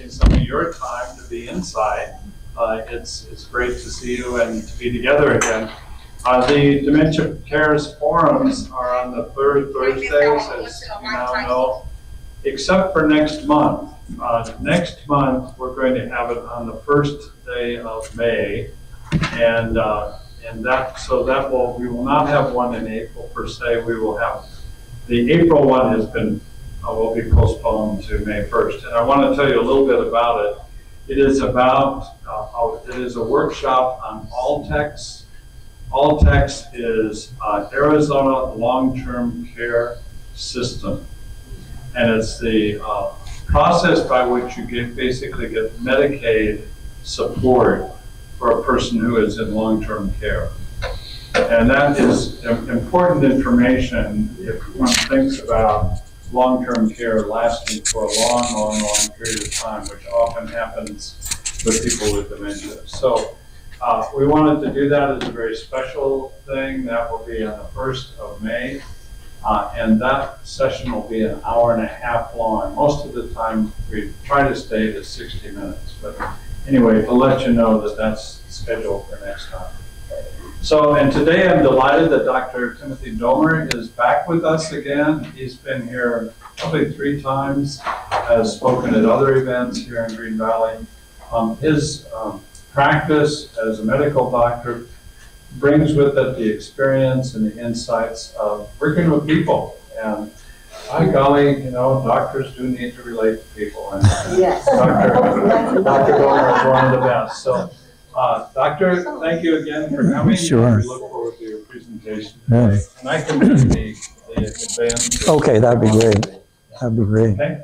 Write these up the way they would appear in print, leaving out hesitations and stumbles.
taking some of your time to be inside. It's great to see you and to be together again. The Dementia Cares Forums are on the third Thursdays, as you now know, except for next month. Next month, we're going to have it on the first day of May, and we will not have one in April per se. We will have the April one will be postponed to May 1st, and I want to tell you a little bit about it. It is a workshop on Altex. Altex is Arizona Long-Term Care System, and it's the process by which you basically get Medicaid support for a person who is in long-term care. And that is important information if one thinks about long-term care lasting for a long period of time, which often happens with people with dementia. So we wanted to do that as a very special thing. That will be on the 1st of May. And that session will be an hour and a half long. Most of the time we try to stay to 60 minutes. But anyway, to let you know that that's scheduled for next time. So, and today I'm delighted that Dr. Timothy Domer is back with us again. He's been here probably 3 times, has spoken at other events here in Green Valley. His practice as a medical doctor brings with it the experience and the insights of working with people. And by golly, you know, doctors do need to relate to people. And yes. Dr. Domer is one of the best. So, Doctor, thank you again for coming. Sure. We look forward to your presentation today. Yeah. And I can do the advance. Okay, that'd be great. That'd be great. Okay.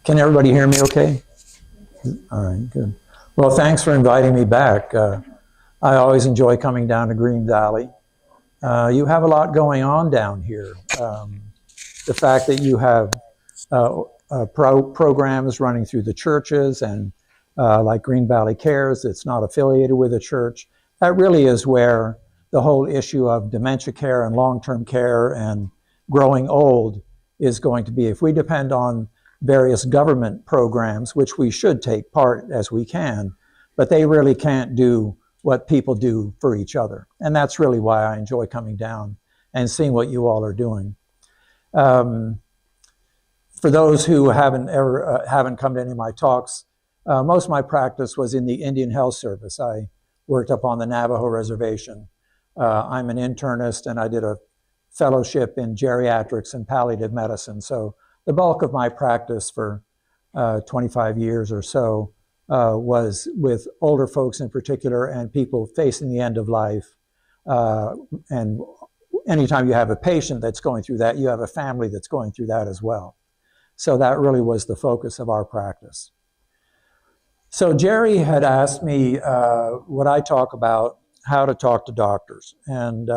Can everybody hear me okay? All right, good. Well, thanks for inviting me back. I always enjoy coming down to Green Valley. You have a lot going on down here. The fact that you have programs running through the churches and like Green Valley Cares, it's not affiliated with a church. That really is where the whole issue of dementia care and long-term care and growing old is going to be. If we depend on various government programs, which we should take part as we can, but they really can't do what people do for each other. And that's really why I enjoy coming down and seeing what you all are doing. For those who haven't come to any of my talks, most of my practice was in the Indian Health Service. I worked up on the Navajo Reservation. I'm an internist and I did a fellowship in geriatrics and palliative medicine. So the bulk of my practice for 25 years or so was with older folks in particular and people facing the end of life. And anytime you have a patient that's going through that, you have a family that's going through that as well. So that really was the focus of our practice. So Jerry had asked me would I talk about how to talk to doctors. And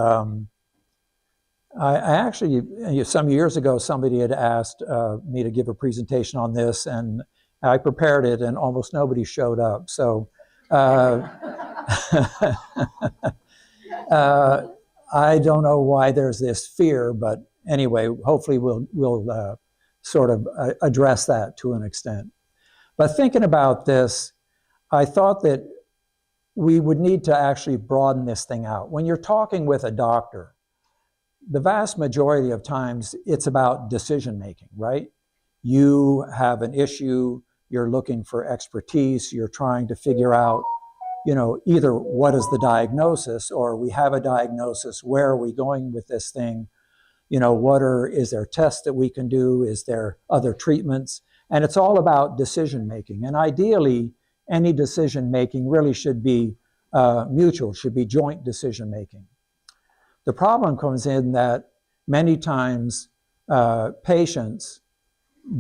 I actually, some years ago, somebody had asked me to give a presentation on this, and I prepared it, and almost nobody showed up. So I don't know why there's this fear, but anyway, hopefully we'll sort of address that to an extent. But thinking about this, I thought that we would need to actually broaden this thing out. When you're talking with a doctor, the vast majority of times it's about decision making, right? You have an issue, you're looking for expertise, you're trying to figure out, you know, either what is the diagnosis, or we have a diagnosis, where are we going with this thing? You know, is there tests that we can do? Is there other treatments? And it's all about decision making. And ideally, any decision making really should be mutual, should be joint decision making. The problem comes in that many times patients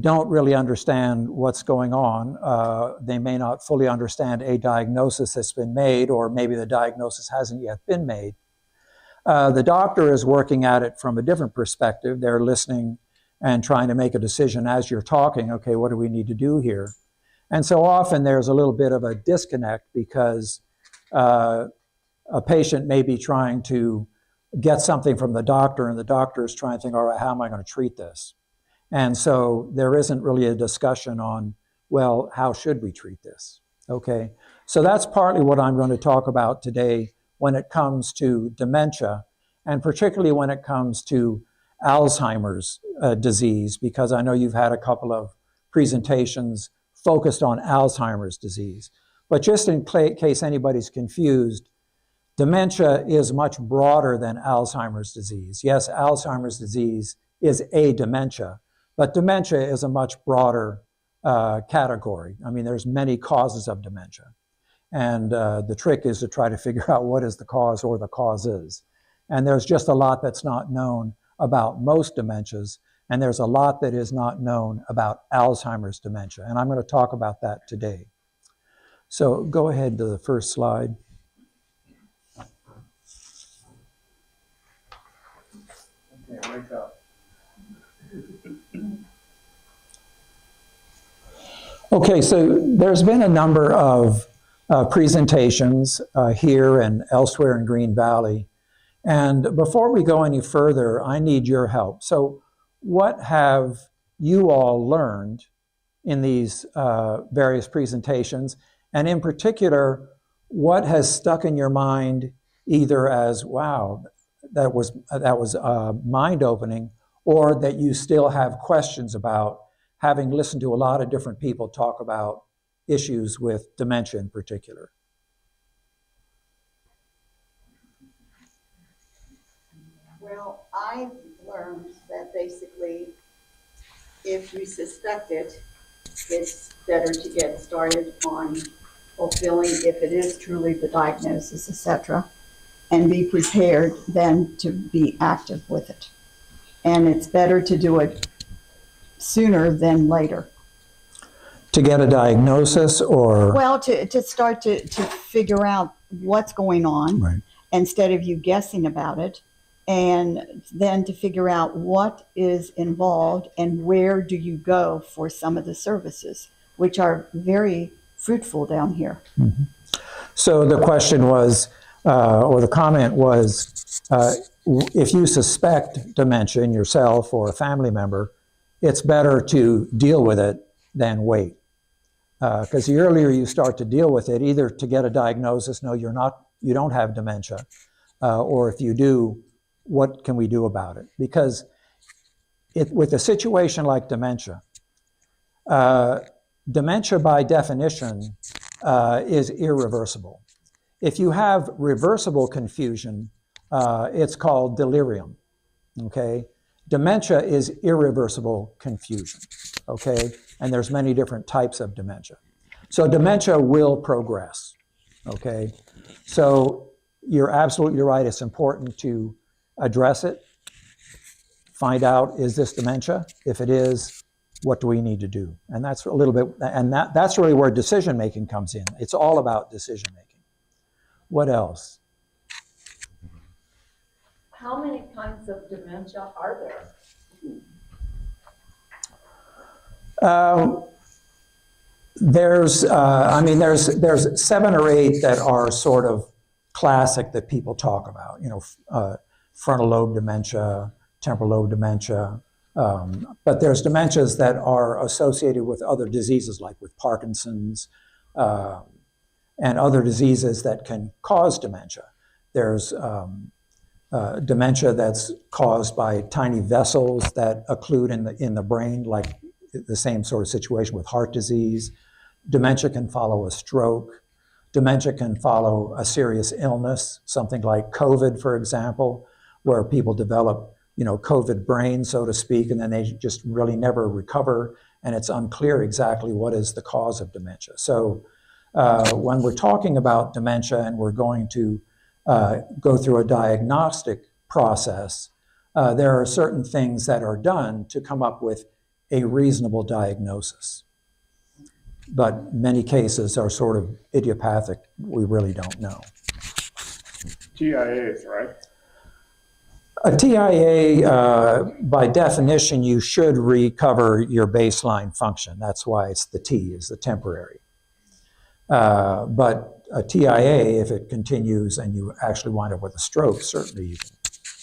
don't really understand what's going on. They may not fully understand a diagnosis that's been made, or maybe the diagnosis hasn't yet been made. The doctor is working at it from a different perspective. They're listening and trying to make a decision as you're talking. Okay, what do we need to do here? And so often there's a little bit of a disconnect because a patient may be trying to get something from the doctor, and the doctor is trying to think, all right, how am I going to treat this? And so there isn't really a discussion on well, how should we treat this? Okay, so that's partly what I'm going to talk about today when it comes to dementia, and particularly when it comes to Alzheimer's disease, because I know you've had a couple of presentations focused on Alzheimer's disease. But just in case anybody's confused, dementia is much broader than Alzheimer's disease. Yes, Alzheimer's disease is a dementia, but dementia is a much broader category. I mean, there's many causes of dementia. And the trick is to try to figure out what is the cause or the causes. And there's just a lot that's not known about most dementias, and there's a lot that is not known about Alzheimer's dementia. And I'm going to talk about that today. So go ahead to the first slide. Okay, wake up. Okay, so there's been a number of presentations here and elsewhere in Green Valley. And before we go any further, I need your help. So what have you all learned in these various presentations? And in particular, what has stuck in your mind either as, wow, that was mind-opening, or that you still have questions about, having listened to a lot of different people talk about issues with dementia in particular? Well, I've learned that basically, if you suspect it, it's better to get started on fulfilling, if it is truly the diagnosis, etc., and be prepared than to be active with it. And it's better to do it sooner than later. To get a diagnosis, or? Well, to start to figure out what's going on, Right. Instead of you guessing about it, and then to figure out what is involved and where do you go for some of the services, which are very fruitful down here. Mm-hmm. So the question was, or the comment was, if you suspect dementia in yourself or a family member, it's better to deal with it than wait. Because the earlier you start to deal with it, either to get a diagnosis, no, you don't have dementia, or if you do, what can we do about it? Because with a situation like dementia, dementia by definition is irreversible. If you have reversible confusion, it's called delirium, okay? Dementia is irreversible confusion, okay? And there's many different types of dementia. So dementia will progress, okay? So you're absolutely right, it's important to address it, find out, is this dementia? If it is, what do we need to do? And that's a little bit, and that's really where decision-making comes in. It's all about decision-making. What else? How many kinds of dementia are there? There's 7 or 8 that are sort of classic that people talk about. You know, frontal lobe dementia, temporal lobe dementia. But there's dementias that are associated with other diseases, like with Parkinson's and other diseases that can cause dementia. There's dementia that's caused by tiny vessels that occlude in the brain, like the same sort of situation with heart disease. Dementia can follow a stroke. Dementia can follow a serious illness, something like COVID, for example, where people develop, you know, COVID brain, so to speak, and then they just really never recover, and it's unclear exactly what is the cause of dementia. So when we're talking about dementia and we're going to go through a diagnostic process, there are certain things that are done to come up with a reasonable diagnosis. But many cases are sort of idiopathic. We really don't know. TIAs, right? A TIA, by definition, you should recover your baseline function. That's why it's the T, is the temporary. But a TIA, if it continues and you actually wind up with a stroke, certainly you can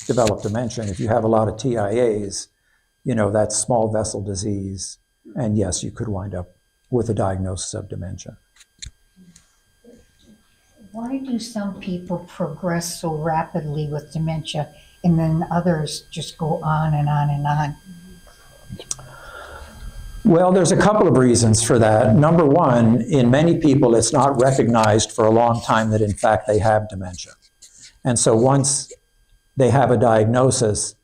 develop dementia. And if you have a lot of TIAs, you know, that's small vessel disease. And yes, you could wind up with a diagnosis of dementia. Why do some people progress so rapidly with dementia and then others just go on and on and on? Well, there's a couple of reasons for that. Number one, in many people, it's not recognized for a long time that in fact they have dementia. And so once they have a diagnosis,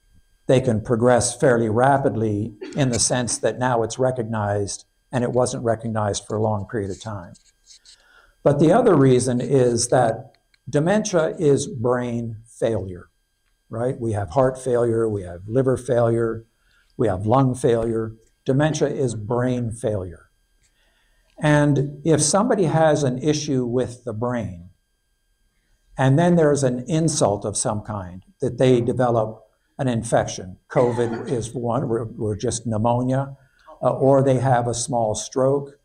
they can progress fairly rapidly in the sense that now it's recognized and it wasn't recognized for a long period of time. But the other reason is that dementia is brain failure, right? We have heart failure, we have liver failure, we have lung failure. Dementia is brain failure. And if somebody has an issue with the brain, and then there's an insult of some kind, that they develop an infection, COVID is one, or just pneumonia, or they have a small stroke,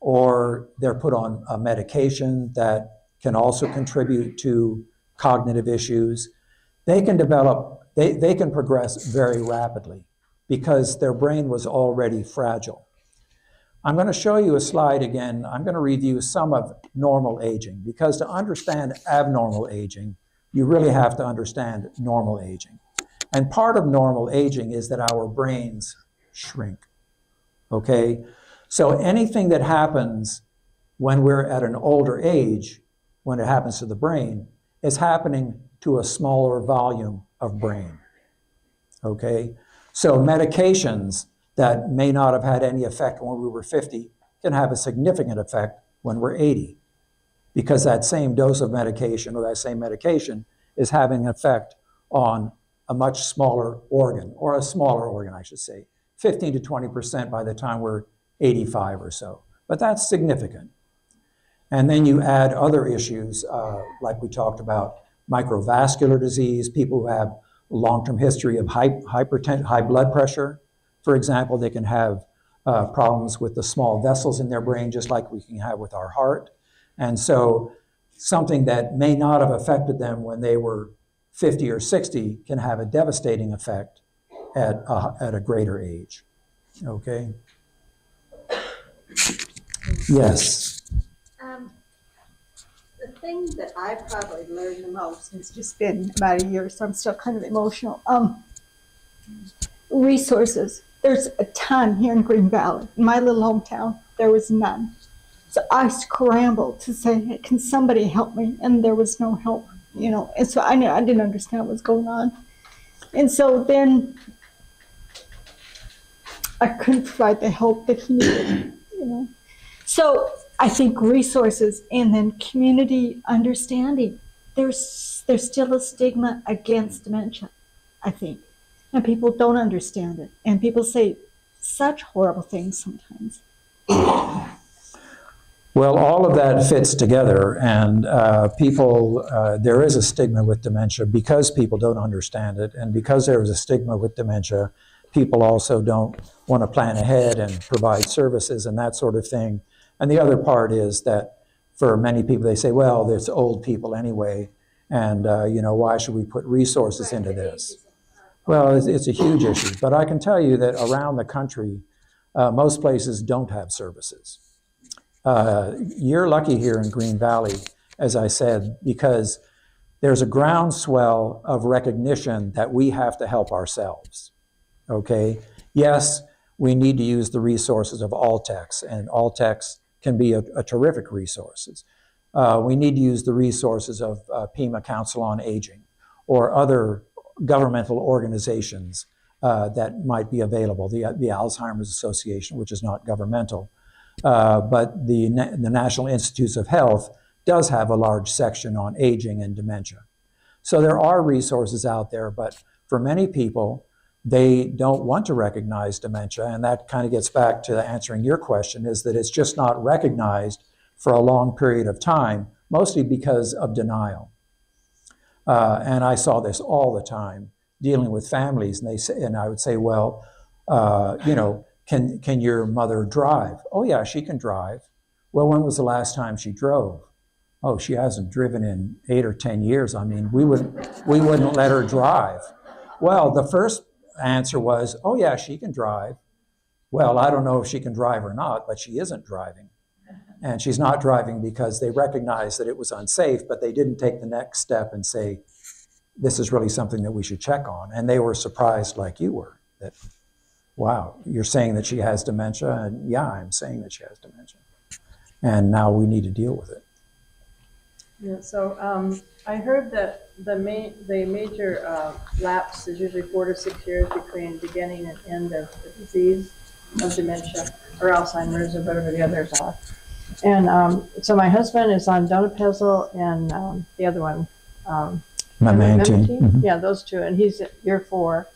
or they're put on a medication that can also contribute to cognitive issues, they can progress very rapidly because their brain was already fragile. I'm going to show you a slide again. I'm going to review some of normal aging, because to understand abnormal aging, you really have to understand normal aging. And part of normal aging is that our brains shrink, okay? So anything that happens when we're at an older age, when it happens to the brain, is happening to a smaller volume of brain, okay? So medications that may not have had any effect when we were 50 can have a significant effect when we're 80, because that same dose of medication or that same medication is having an effect on a much smaller organ, or a smaller organ, I should say, 15 to 20% by the time we're 85 or so. But that's significant. And then you add other issues, like we talked about, microvascular disease, people who have long-term history of high blood pressure. For example, they can have problems with the small vessels in their brain, just like we can have with our heart. And so something that may not have affected them when they were 50 or 60 can have a devastating effect at a greater age, okay? Yes. The thing that I've probably learned the most, and it's just been about a year, so I'm still kind of emotional. Resources. There's a ton here in Green Valley. In my little hometown, there was none. So I scrambled to say, can somebody help me? And there was no help, you know. And so I didn't understand what was going on. And so then I couldn't provide the help that he needed, you know. So I think resources and then community understanding. There's still a stigma against dementia, I think. And people don't understand it. And people say such horrible things sometimes. Well, all of that fits together, and there is a stigma with dementia because people don't understand it, and because there is a stigma with dementia, people also don't want to plan ahead and provide services and that sort of thing. And the other part is that for many people, they say, well, there's old people anyway, and why should we put resources into this? Well, it's a huge issue, but I can tell you that around the country, most places don't have services. You're lucky here in Green Valley, as I said, because there's a groundswell of recognition that we have to help ourselves, okay? Yes, we need to use the resources of Altex, and Altex can be a terrific resource. We need to use the resources of Pima Council on Aging or other governmental organizations that might be available, the Alzheimer's Association, which is not governmental. But the National Institutes of Health does have a large section on aging and dementia. So there are resources out there, but for many people, they don't want to recognize dementia, and that kind of gets back to answering your question, is that it's just not recognized for a long period of time, mostly because of denial. And I saw this all the time, dealing with families, and I would say, well, can your mother drive? Oh yeah, she can drive. Well, when was the last time she drove? Oh, she hasn't driven in 8 or 10 years. I mean, we wouldn't let her drive. Well, the first answer was, oh yeah, she can drive. Well, I don't know if she can drive or not, but she isn't driving. And she's not driving because they recognized that it was unsafe, but they didn't take the next step and say, this is really something that we should check on. And they were surprised like you were, that, wow, you're saying that she has dementia? And yeah, I'm saying that she has dementia. And now we need to deal with it. Yeah, so I heard that the major lapse is usually 4 to 6 years between beginning and end of the disease of dementia or Alzheimer's or whatever the others are. And so my husband is on donepezil and the other one, Memantine. Mm-hmm. Yeah, those two, and he's at year 4,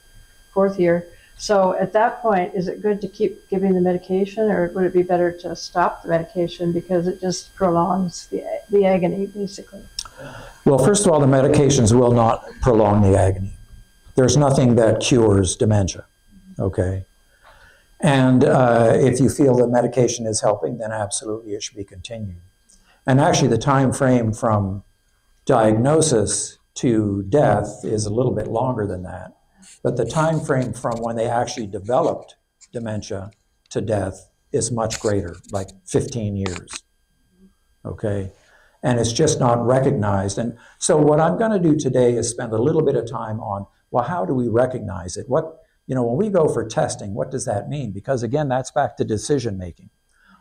4th year. So at that point, is it good to keep giving the medication, or would it be better to stop the medication because it just prolongs the agony, basically? Well, first of all, the medications will not prolong the agony. There's nothing that cures dementia, okay? And if you feel the medication is helping, then absolutely it should be continued. And actually, the time frame from diagnosis to death is a little bit longer than that. But the time frame from when they actually developed dementia to death is much greater, like 15 years, okay? And it's just not recognized. And so what I'm gonna do today is spend a little bit of time on, well, how do we recognize it? What, you know, when we go for testing, what does that mean? Because again, that's back to decision making.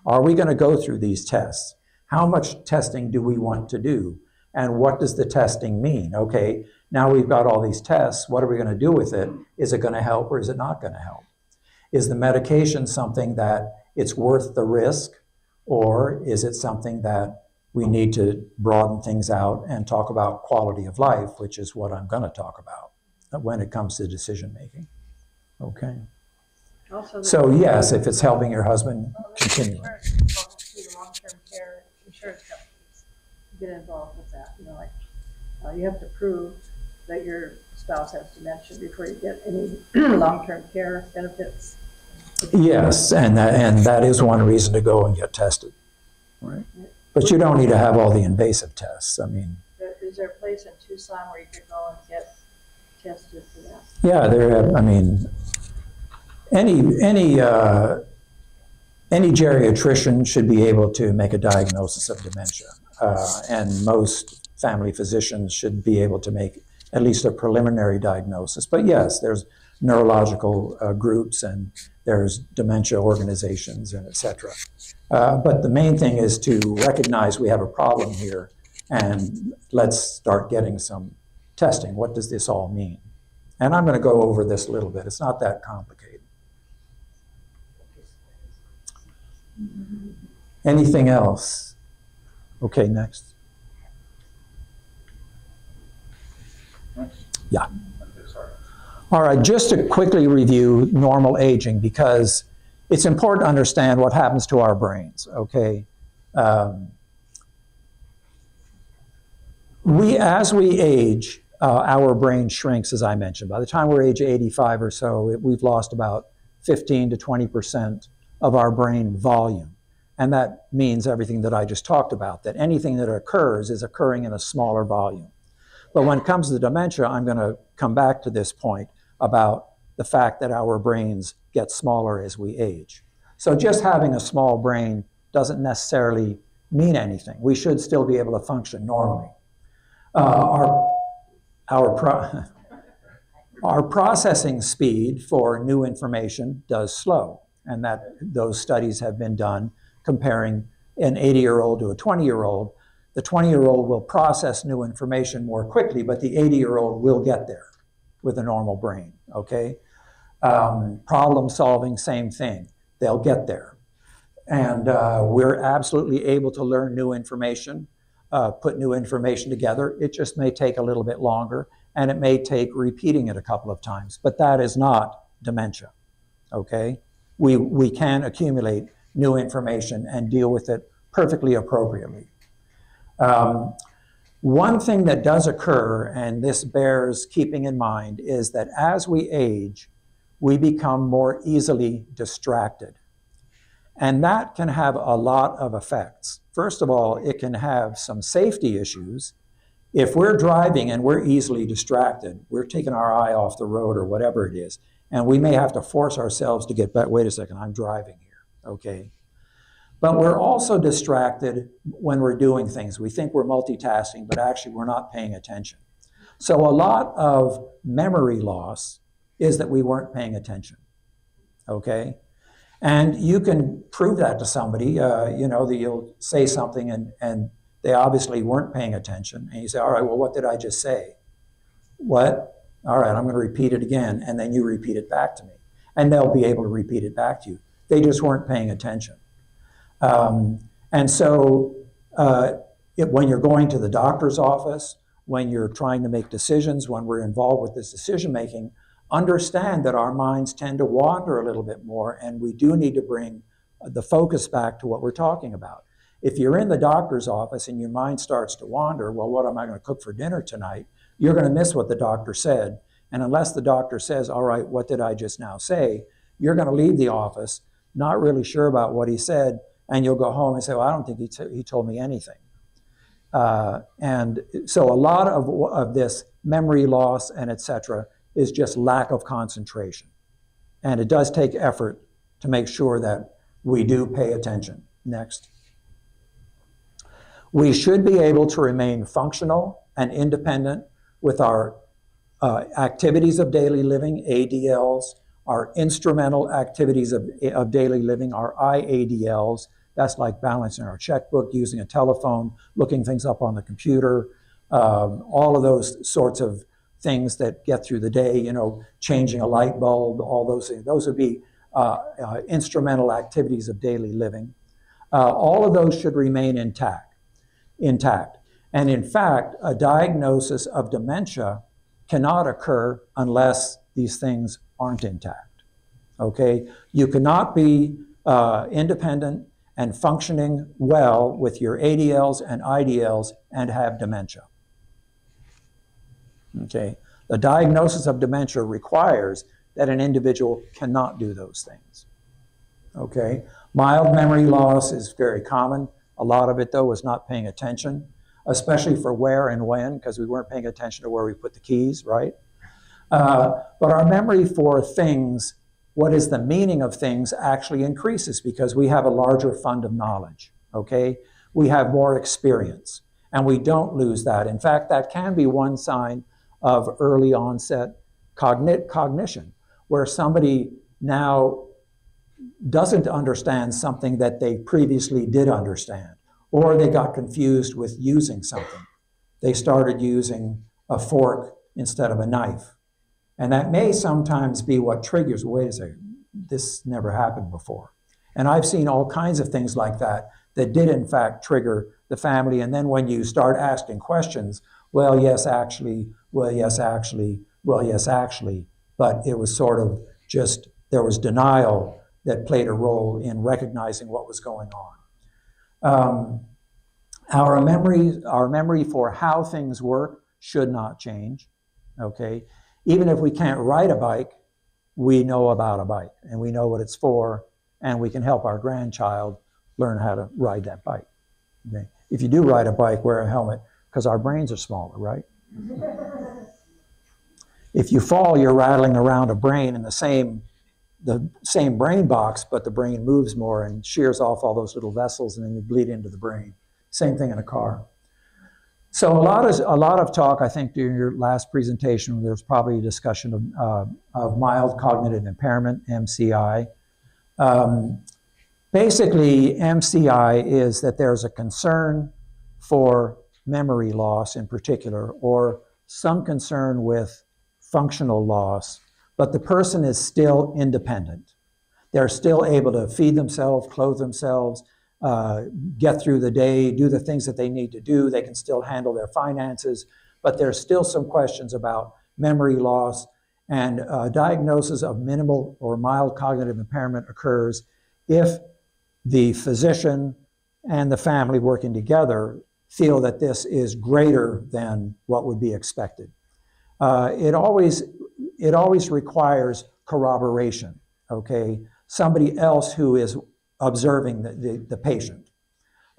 Are we gonna go through these tests? How much testing do we want to do? And what does the testing mean? Okay, now we've got all these tests. What are we going to do with it? Is it going to help or is it not going to help? Is the medication something that it's worth the risk, or is it something that we need to broaden things out and talk about quality of life, which is what I'm going to talk about when it comes to decision making? Okay. So yes, if it's helping your husband, continue. Long-term care insurance companies get involved with that. You know, like you have to prove that your spouse has dementia before you get any long-term care benefits. Yes, and that is one reason to go and get tested, right? But you don't need to have all the invasive tests. I mean, is there a place in Tucson where you could go and get tested for that? Yeah, there. I mean, any geriatrician should be able to make a diagnosis of dementia, and most family physicians should be able to make at least a preliminary diagnosis. But yes, there's neurological groups and there's dementia organizations and et cetera. But the main thing is to recognize we have a problem here and let's start getting some testing. What does this all mean? And I'm going to go over this a little bit. It's not that complicated. Anything else? Okay, next. Yeah. All right, just to quickly review normal aging, because it's important to understand what happens to our brains, okay? As we age, our brain shrinks, as I mentioned. By the time we're age 85 or so, we've lost about 15 to 20% of our brain volume. And that means everything that I just talked about, that anything that occurs is occurring in a smaller volume. But when it comes to dementia, I'm going to come back to this point about the fact that our brains get smaller as we age. So just having a small brain doesn't necessarily mean anything. We should still be able to function normally. Our processing speed for new information does slow, and those studies have been done comparing an 80-year-old to a 20-year-old. The 20-year-old will process new information more quickly, but the 80-year-old will get there with a normal brain, okay? Problem solving, same thing. They'll get there. And we're absolutely able to learn new information, put new information together. It just may take a little bit longer, and it may take repeating it a couple of times, but that is not dementia, okay? We can accumulate new information and deal with it perfectly appropriately. One thing that does occur, and this bears keeping in mind, is that as we age, we become more easily distracted. And that can have a lot of effects. First of all, it can have some safety issues. If we're driving and we're easily distracted, we're taking our eye off the road or whatever it is, And we may have to force ourselves to get back, wait a second, I'm driving here, okay? But we're also distracted when we're doing things. We think we're multitasking, but actually we're not paying attention. So a lot of memory loss is that we weren't paying attention, okay? And you can prove that to somebody, you know, that you'll say something and they obviously weren't paying attention. And you say, all right, well, what did I just say? What? All right, I'm going to repeat it again. And then you repeat it back to me. And they'll be able to repeat it back to you. They just weren't paying attention. And so when you're going to the doctor's office, when you're trying to make decisions, when we're involved with this decision making, understand that our minds tend to wander a little bit more, and we do need to bring the focus back to what we're talking about. If you're in the doctor's office and your mind starts to wander, well, what am I going to cook for dinner tonight? You're going to miss what the doctor said. And unless the doctor says, all right, what did I just now say? You're going to leave the office not really sure about what he said, and you'll go home and say, well, I don't think he told me anything. And so a lot of this memory loss and et cetera is just lack of concentration. And it does take effort to make sure that we do pay attention. Next. We should be able to remain functional and independent with our activities of daily living, ADLs, our instrumental activities of daily living, our IADLs. That's like balancing our checkbook, using a telephone, looking things up on the computer, all of those sorts of things that get through the day, you know, changing a light bulb, all those things. Those would be instrumental activities of daily living. All of those should remain intact. And in fact, a diagnosis of dementia cannot occur unless these things aren't intact, okay? You cannot be independent and functioning well with your ADLs and IDLs and have dementia, okay? The diagnosis of dementia requires that an individual cannot do those things, okay? Mild memory loss is very common. A lot of it, though, was not paying attention, especially for where and when, because we weren't paying attention to where we put the keys, right? But our memory for things, what is the meaning of things, actually increases because we have a larger fund of knowledge, okay? We have more experience, and we don't lose that. In fact, that can be one sign of early onset cognition, where somebody now doesn't understand something that they previously did understand, or they got confused with using something. They started using a fork instead of a knife. And that may sometimes be what triggers, wait a second, this never happened before. And I've seen all kinds of things like that that did in fact trigger the family. And then when you start asking questions, well, yes, actually, well, yes, actually, well, yes, actually, but it was sort of just, there was denial that played a role in recognizing what was going on. Our memory for how things work should not change, okay? Even if we can't ride a bike, we know about a bike and we know what it's for, and we can help our grandchild learn how to ride that bike. Okay? If you do ride a bike, wear a helmet, because our brains are smaller, right? If you fall, you're rattling around a brain in the same brain box, but the brain moves more and shears off all those little vessels, and then you bleed into the brain. Same thing in a car. So a lot of talk, I think, during your last presentation, there's probably a discussion of mild cognitive impairment, MCI. Basically, MCI is that there's a concern for memory loss in particular, or some concern with functional loss, but the person is still independent. They're still able to feed themselves, clothe themselves, get through the day, do the things that they need to do. They can still handle their finances, but there's still some questions about memory loss, and diagnosis of minimal or mild cognitive impairment occurs if the physician and the family working together feel that this is greater than what would be expected. It always requires corroboration, okay? Somebody else who is observing the patient.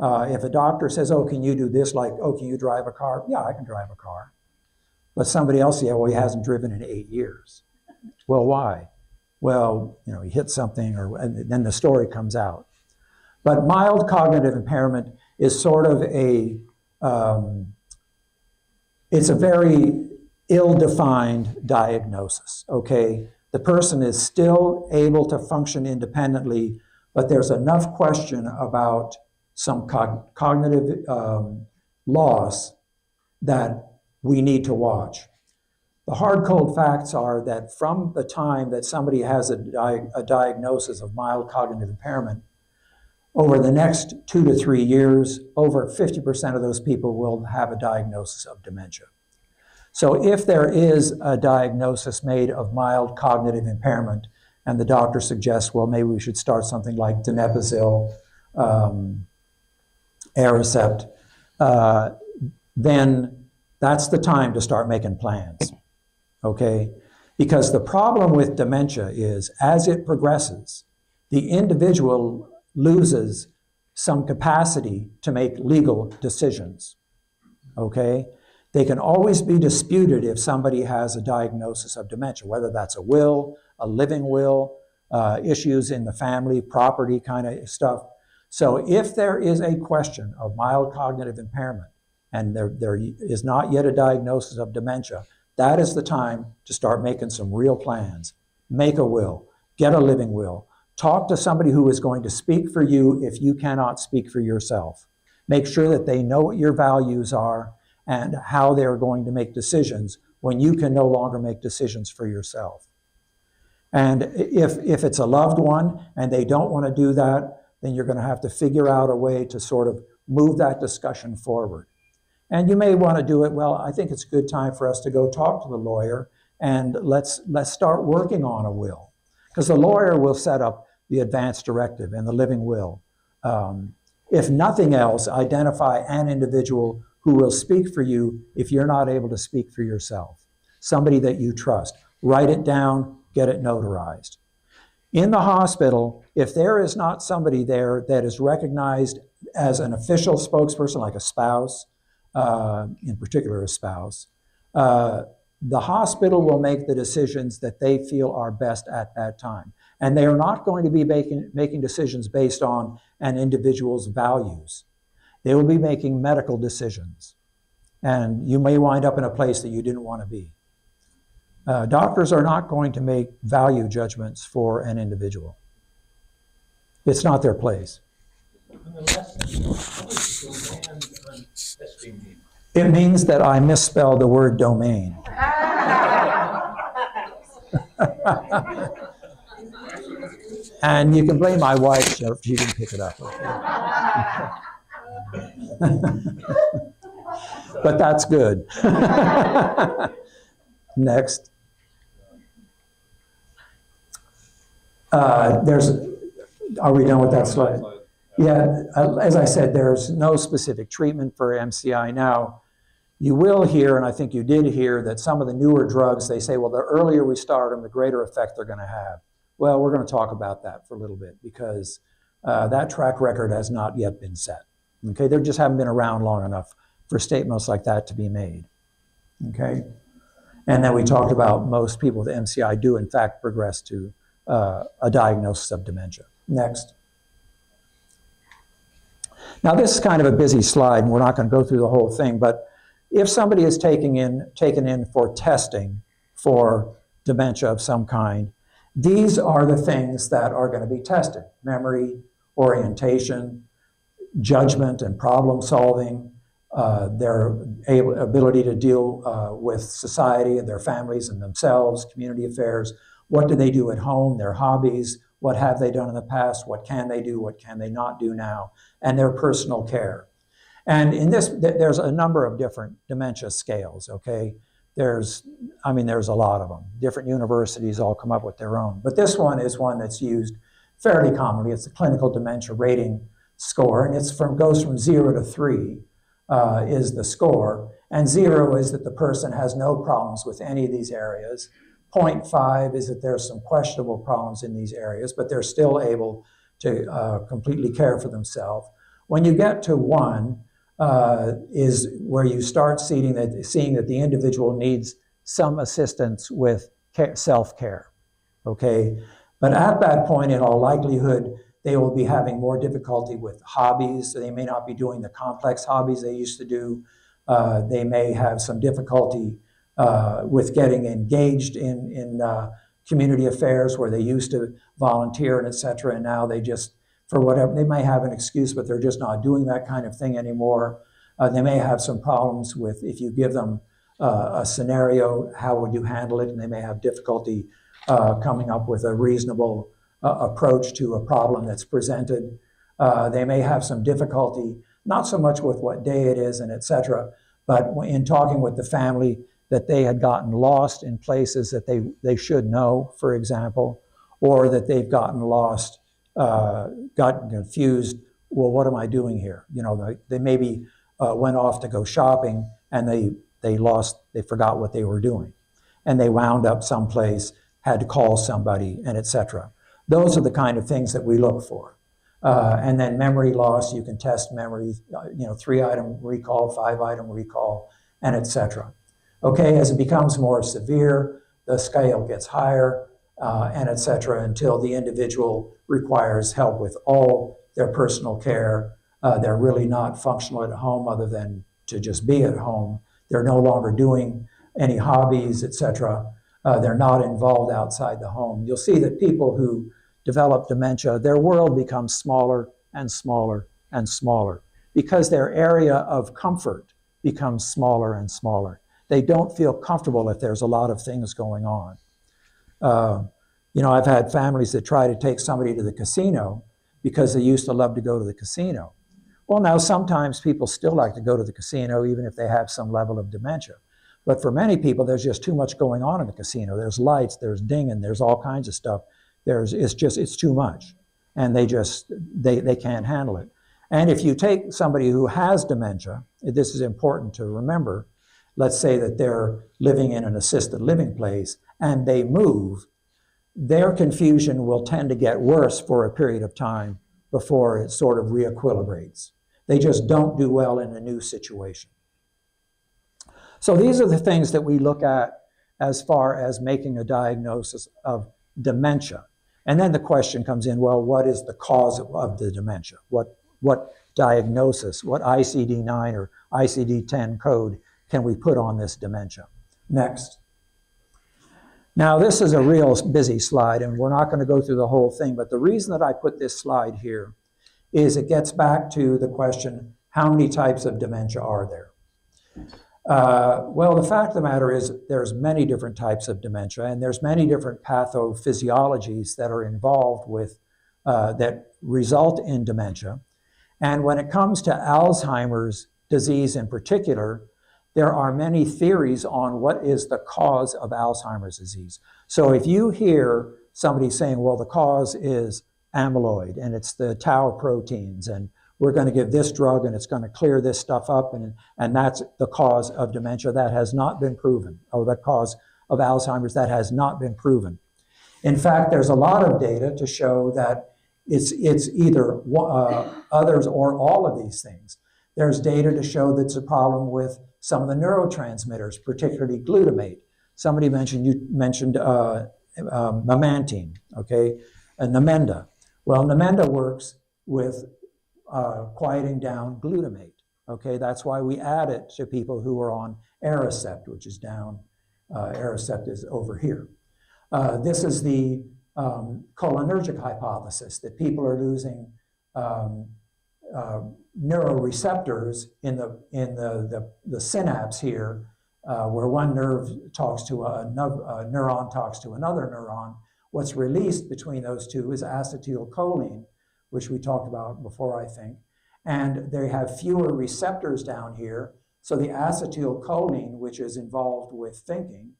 If a doctor says, oh, can you do this? Like, oh, can you drive a car? Yeah, I can drive a car. But somebody else, yeah, well, he hasn't driven in 8 years. Well, why? well, you know, he hit something, or and then the story comes out. But mild cognitive impairment is sort of it's a very ill-defined diagnosis, okay? The person is still able to function independently, but there's enough question about some cognitive loss that we need to watch. The hard, cold facts are that from the time that somebody has a diagnosis of mild cognitive impairment, over the next 2 to 3 years, over 50% of those people will have a diagnosis of dementia. So if there is a diagnosis made of mild cognitive impairment, and the doctor suggests, well, maybe we should start something like donepezil, Aricept, then that's the time to start making plans, okay? Because the problem with dementia is, as it progresses, the individual loses some capacity to make legal decisions, okay? They can always be disputed if somebody has a diagnosis of dementia, whether that's a will, a living will, issues in the family, property kind of stuff. So if there is a question of mild cognitive impairment and there is not yet a diagnosis of dementia, that is the time to start making some real plans. Make a will, get a living will, talk to somebody who is going to speak for you if you cannot speak for yourself. Make sure that they know what your values are and how they're going to make decisions when you can no longer make decisions for yourself. And if it's a loved one and they don't want to do that, then you're going to have to figure out a way to sort of move that discussion forward. And you may want to do it, well, I think it's a good time for us to go talk to the lawyer and let's start working on a will. Because the lawyer will set up the advance directive and the living will. If nothing else, identify an individual who will speak for you if you're not able to speak for yourself. Somebody that you trust. Write it down, get it notarized. In the hospital, if there is not somebody there that is recognized as an official spokesperson, like a spouse, in particular a spouse, the hospital will make the decisions that they feel are best at that time. And they are not going to be making decisions based on an individual's values. They will be making medical decisions. And you may wind up in a place that you didn't want to be. Doctors are not going to make value judgments for an individual. It's not their place. It means that I misspelled the word domain. And you can blame my wife if she didn't pick it up. But that's good. Next. Are we done with that slide? Yeah, as I said, there's no specific treatment for MCI. Now, you will hear, and I think you did hear, that some of the newer drugs, they say, well, the earlier we start them, the greater effect they're going to have. Well, we're going to talk about that for a little bit because that track record has not yet been set. Okay, they just haven't been around long enough for statements like that to be made. Okay, and then we talked about most people with MCI do in fact progress to a diagnosis of dementia. Next. Now this is kind of a busy slide, and we're not going to go through the whole thing, but if somebody is taken in for testing for dementia of some kind, these are the things that are going to be tested: memory, orientation, judgment and problem solving, their ability to deal with society and their families and themselves, community affairs. What do they do at home, their hobbies, what have they done in the past, what can they do, what can they not do now, and their personal care. And in this, there's a number of different dementia scales, okay? There's a lot of them. Different universities all come up with their own. But this one is one that's used fairly commonly. It's the Clinical Dementia Rating Score, and goes from 0 to 3 is the score. And 0 is that the person has no problems with any of these areas. 0.5 is that there's some questionable problems in these areas, but they're still able to completely care for themselves. When you get to 1, is where you start seeing that the individual needs some assistance with self-care, okay? But at that point, in all likelihood, they will be having more difficulty with hobbies. So they may not be doing the complex hobbies they used to do. They may have some difficulty with getting engaged in community affairs where they used to volunteer and et cetera, and now they just, for whatever, they may have an excuse, but they're just not doing that kind of thing anymore. They may have some problems with, if you give them a scenario, how would you handle it? And they may have difficulty coming up with a reasonable approach to a problem that's presented. They may have some difficulty, not so much with what day it is and et cetera, but in talking with the family, that they had gotten lost in places that they should know, for example, or that they've gotten lost, gotten confused. Well, what am I doing here? You know, they maybe went off to go shopping and they forgot what they were doing. And they wound up someplace, had to call somebody, and et cetera. Those are the kind of things that we look for. And then memory loss, you can test memory, 3-item recall, 5-item recall, and et cetera. Okay, as it becomes more severe, the scale gets higher, and et cetera, until the individual requires help with all their personal care. They're really not functional at home other than to just be at home. They're no longer doing any hobbies, et cetera. They're not involved outside the home. You'll see that people who develop dementia, their world becomes smaller and smaller and smaller because their area of comfort becomes smaller and smaller. They don't feel comfortable if there's a lot of things going on. I've had families that try to take somebody to the casino because they used to love to go to the casino. Well, now sometimes people still like to go to the casino even if they have some level of dementia. But for many people, there's just too much going on in the casino. There's lights, there's dinging, there's all kinds of stuff. It's too much. And they can't handle it. And if you take somebody who has dementia, this is important to remember, let's say that they're living in an assisted living place and they move, their confusion will tend to get worse for a period of time before it sort of re-equilibrates. They just don't do well in a new situation. So these are the things that we look at as far as making a diagnosis of dementia. And then the question comes in, well, what is the cause of the dementia? What diagnosis, what ICD-9 or ICD-10 code can we put on this dementia? Next. Now, this is a real busy slide, and we're not going to go through the whole thing, but the reason that I put this slide here is it gets back to the question, how many types of dementia are there? Well, the fact of the matter is there's many different types of dementia, and there's many different pathophysiologies that are involved with, that result in dementia. And when it comes to Alzheimer's disease in particular, there are many theories on what is the cause of Alzheimer's disease. So if you hear somebody saying, well, the cause is amyloid and it's the tau proteins and we're going to give this drug and it's going to clear this stuff up and that's the cause of dementia, that has not been proven, or the cause of Alzheimer's, that has not been proven. In fact, there's a lot of data to show that it's either others or all of these things. There's data to show that it's a problem with some of the neurotransmitters, particularly glutamate. Somebody mentioned memantine, okay, and Namenda. Well, Namenda works with quieting down glutamate, okay? That's why we add it to people who are on Aricept, which is down, Aricept is over here. This is the cholinergic hypothesis, that people are losing neuroreceptors in the synapse here, where one neuron talks to another neuron. What's released between those two is acetylcholine, which we talked about before, I think. And they have fewer receptors down here, so the acetylcholine, which is involved with thinking,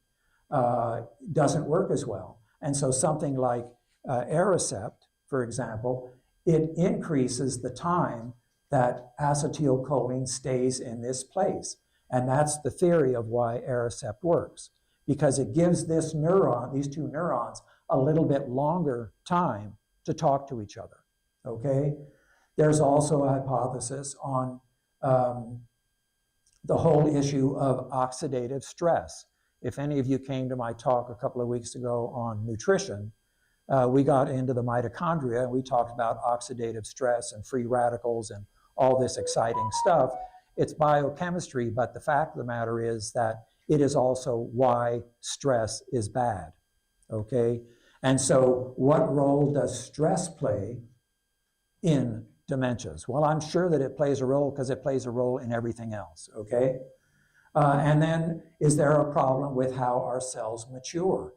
doesn't work as well. And so something like Aricept, for example, it increases the time that acetylcholine stays in this place. And that's the theory of why Aricept works, because it gives this neuron, these two neurons, a little bit longer time to talk to each other, okay? There's also a hypothesis on the whole issue of oxidative stress. If any of you came to my talk a couple of weeks ago on nutrition, we got into the mitochondria and we talked about oxidative stress and free radicals and all this exciting stuff. It's biochemistry, but the fact of the matter is that it is also why stress is bad, okay? And so what role does stress play in dementias? Well, I'm sure that it plays a role because it plays a role in everything else, okay? And then, is there a problem with how our cells mature?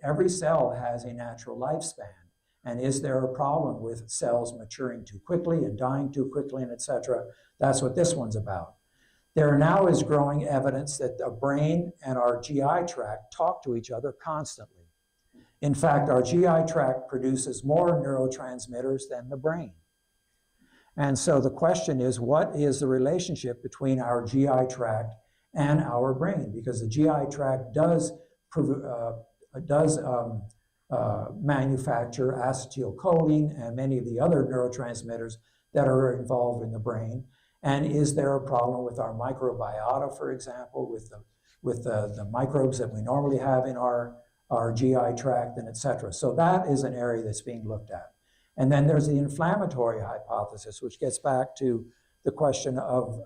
Every cell has a natural lifespan. And is there a problem with cells maturing too quickly and dying too quickly and et cetera? That's what this one's about. There now is growing evidence that the brain and our GI tract talk to each other constantly. In fact, our GI tract produces more neurotransmitters than the brain. And so the question is, what is the relationship between our GI tract and our brain? Because the GI tract does manufacture acetylcholine and many of the other neurotransmitters that are involved in the brain. And is there a problem with our microbiota, for example, with the microbes that we normally have in our GI tract and et cetera? So that is an area that's being looked at. And then there's the inflammatory hypothesis, which gets back to the question of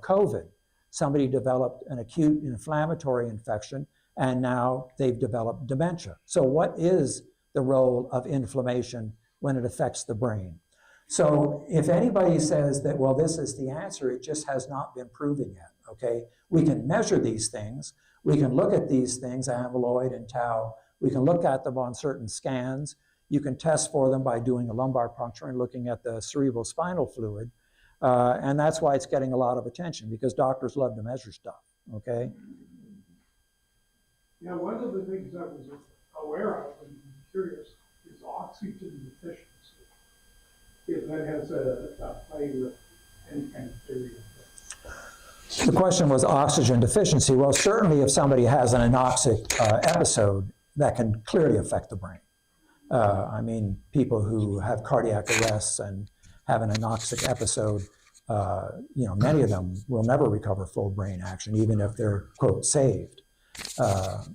COVID. Somebody developed an acute inflammatory infection, and now they've developed dementia. So what is the role of inflammation when it affects the brain? So if anybody says that, well, this is the answer, it just has not been proven yet, okay? We can measure these things. We can look at these things, amyloid and tau. We can look at them on certain scans. You can test for them by doing a lumbar puncture and looking at the cerebral spinal fluid. And that's why it's getting a lot of attention, because doctors love to measure stuff, okay? Yeah, one of the things I was aware of and curious is oxygen deficiency. If that has a play with any kind of theory of that. The question was oxygen deficiency. Well, certainly if somebody has an anoxic episode, that can clearly affect the brain. I mean, people who have cardiac arrests and have an anoxic episode, many of them will never recover full brain action, even if they're, quote, saved. But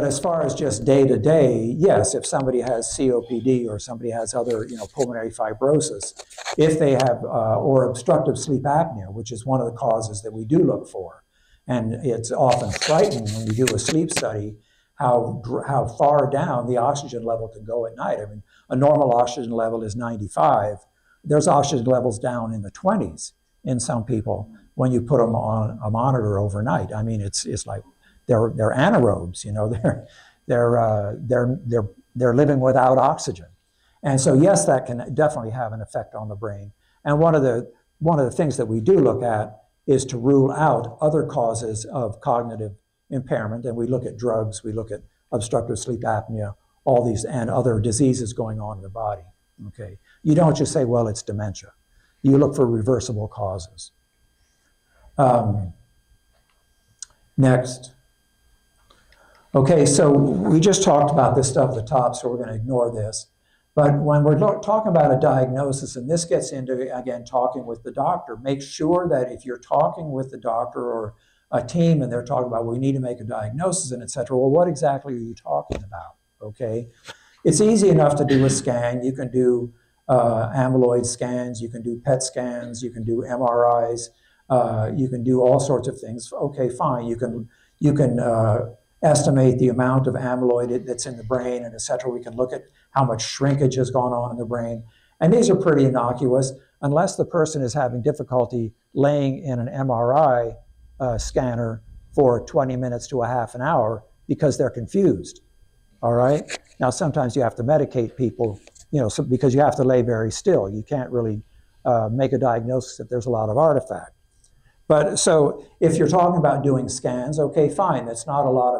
as far as just day to day, yes, if somebody has COPD or somebody has other, pulmonary fibrosis, if they have, or obstructive sleep apnea, which is one of the causes that we do look for, and it's often frightening when we do a sleep study how far down the oxygen level can go at night. I mean, a normal oxygen level is 95. There's oxygen levels down in the 20s in some people when you put them on a monitor overnight. I mean, it's like they're anaerobes, they're living without oxygen. And so yes, that can definitely have an effect on the brain. And one of the things that we do look at is to rule out other causes of cognitive impairment. And we look at drugs, we look at obstructive sleep apnea, all these and other diseases going on in the body, okay? You don't just say, well, it's dementia. You look for reversible causes. Next. Okay, so we just talked about this stuff at the top, so we're going to ignore this. But when we're talking about a diagnosis, and this gets into, again, talking with the doctor, make sure that if you're talking with the doctor or a team and they're talking about, well, we need to make a diagnosis and et cetera, well, what exactly are you talking about, okay? It's easy enough to do a scan. You can do amyloid scans, you can do PET scans, you can do MRIs, you can do all sorts of things. Okay, fine, you can estimate the amount of amyloid that's in the brain and et cetera. We can look at how much shrinkage has gone on in the brain. And these are pretty innocuous unless the person is having difficulty laying in an MRI scanner for 20 minutes to a half an hour because they're confused, all right? Now, sometimes you have to medicate people, because you have to lay very still. You can't really make a diagnosis if there's a lot of artifact. But so if you're talking about doing scans, okay, fine. That's not a lot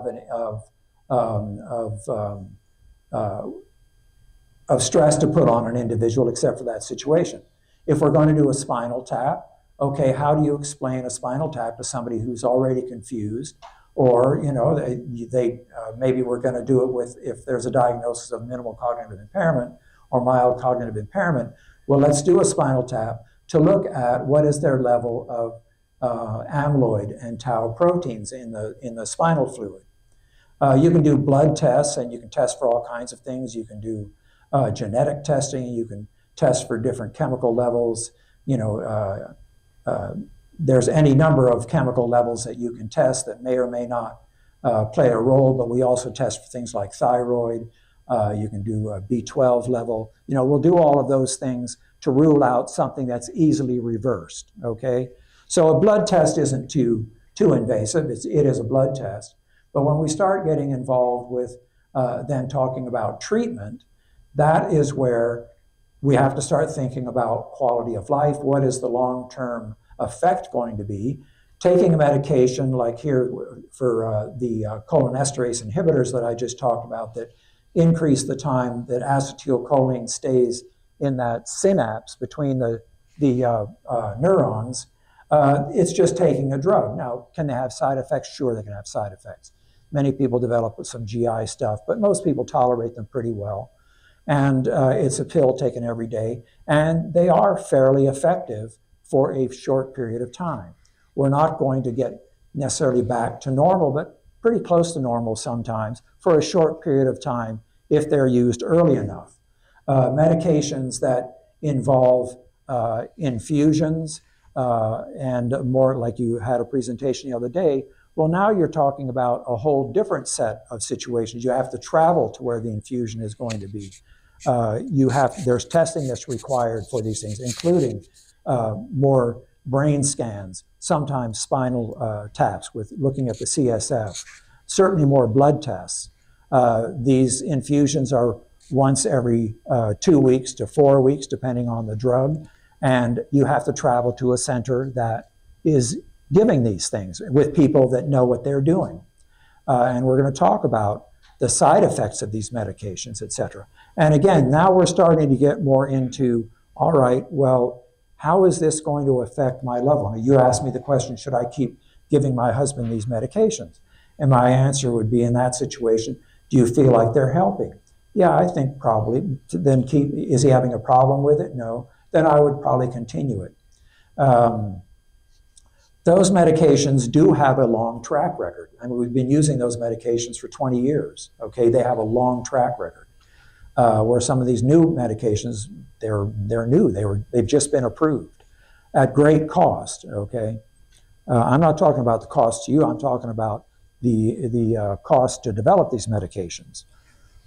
of stress to put on an individual except for that situation. If we're going to do a spinal tap, okay, how do you explain a spinal tap to somebody who's already confused? Or, maybe we're going to do it with, if there's a diagnosis of minimal cognitive impairment or mild cognitive impairment, well, let's do a spinal tap to look at what is their level of amyloid and tau proteins in the spinal fluid. You can do blood tests, and you can test for all kinds of things. You can do genetic testing. You can test for different chemical levels. There's any number of chemical levels that you can test that may or may not play a role, but we also test for things like thyroid. You can do a B12 level. We'll do all of those things to rule out something that's easily reversed, okay? So a blood test isn't too invasive. It is a blood test. But when we start getting involved with then talking about treatment, that is where we have to start thinking about quality of life. What is the long-term effect going to be? Taking a medication like here for the cholinesterase inhibitors that I just talked about that increase the time that acetylcholine stays in that synapse between the neurons, it's just taking a drug. Now, can they have side effects? Sure, they can have side effects. Many people develop some GI stuff, but most people tolerate them pretty well. And it's a pill taken every day, and they are fairly effective for a short period of time. We're not going to get necessarily back to normal, but pretty close to normal sometimes for a short period of time if they're used early enough. Medications that involve infusions and more, like you had a presentation the other day, well, now you're talking about a whole different set of situations. You have to travel to where the infusion is going to be. There's testing that's required for these things, including more brain scans, sometimes spinal taps with looking at the CSF, certainly more blood tests. These infusions are once every 2 weeks to 4 weeks, depending on the drug, and you have to travel to a center that is giving these things with people that know what they're doing. And we're going to talk about the side effects of these medications, et cetera. And again, now we're starting to get more into, all right, well, how is this going to affect my loved one? You asked me the question, should I keep giving my husband these medications? And my answer would be, in that situation, do you feel like they're helping? Yeah, I think probably. Then is he having a problem with it? No. Then I would probably continue it. Those medications do have a long track record. I mean, we've been using those medications for 20 years, okay? They have a long track record. Where some of these new medications, they're new. They've just been approved at great cost, okay? I'm not talking about the cost to you. I'm talking about the cost to develop these medications,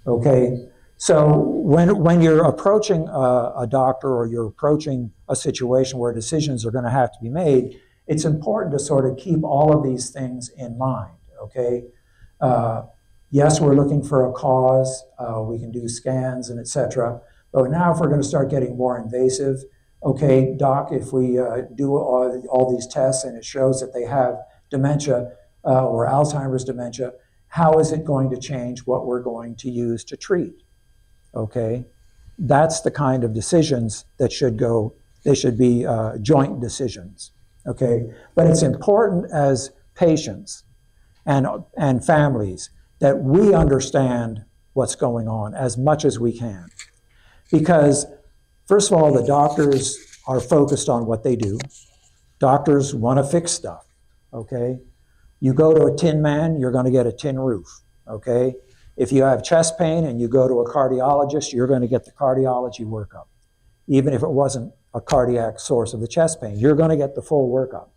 okay? So when you're approaching a doctor or you're approaching a situation where decisions are going to have to be made, it's important to sort of keep all of these things in mind, okay? Yes, we're looking for a cause. We can do scans and et cetera. But now if we're going to start getting more invasive, okay, doc, if we do all these tests and it shows that they have dementia or Alzheimer's dementia, how is it going to change what we're going to use to treat? Okay, that's the kind of decisions that should go, they should be joint decisions, okay? But it's important as patients and families that we understand what's going on as much as we can. Because, first of all, the doctors are focused on what they do. Doctors want to fix stuff, okay? You go to a tin man, you're going to get a tin roof, okay? If you have chest pain and you go to a cardiologist, you're going to get the cardiology workup. Even if it wasn't a cardiac source of the chest pain, you're going to get the full workup.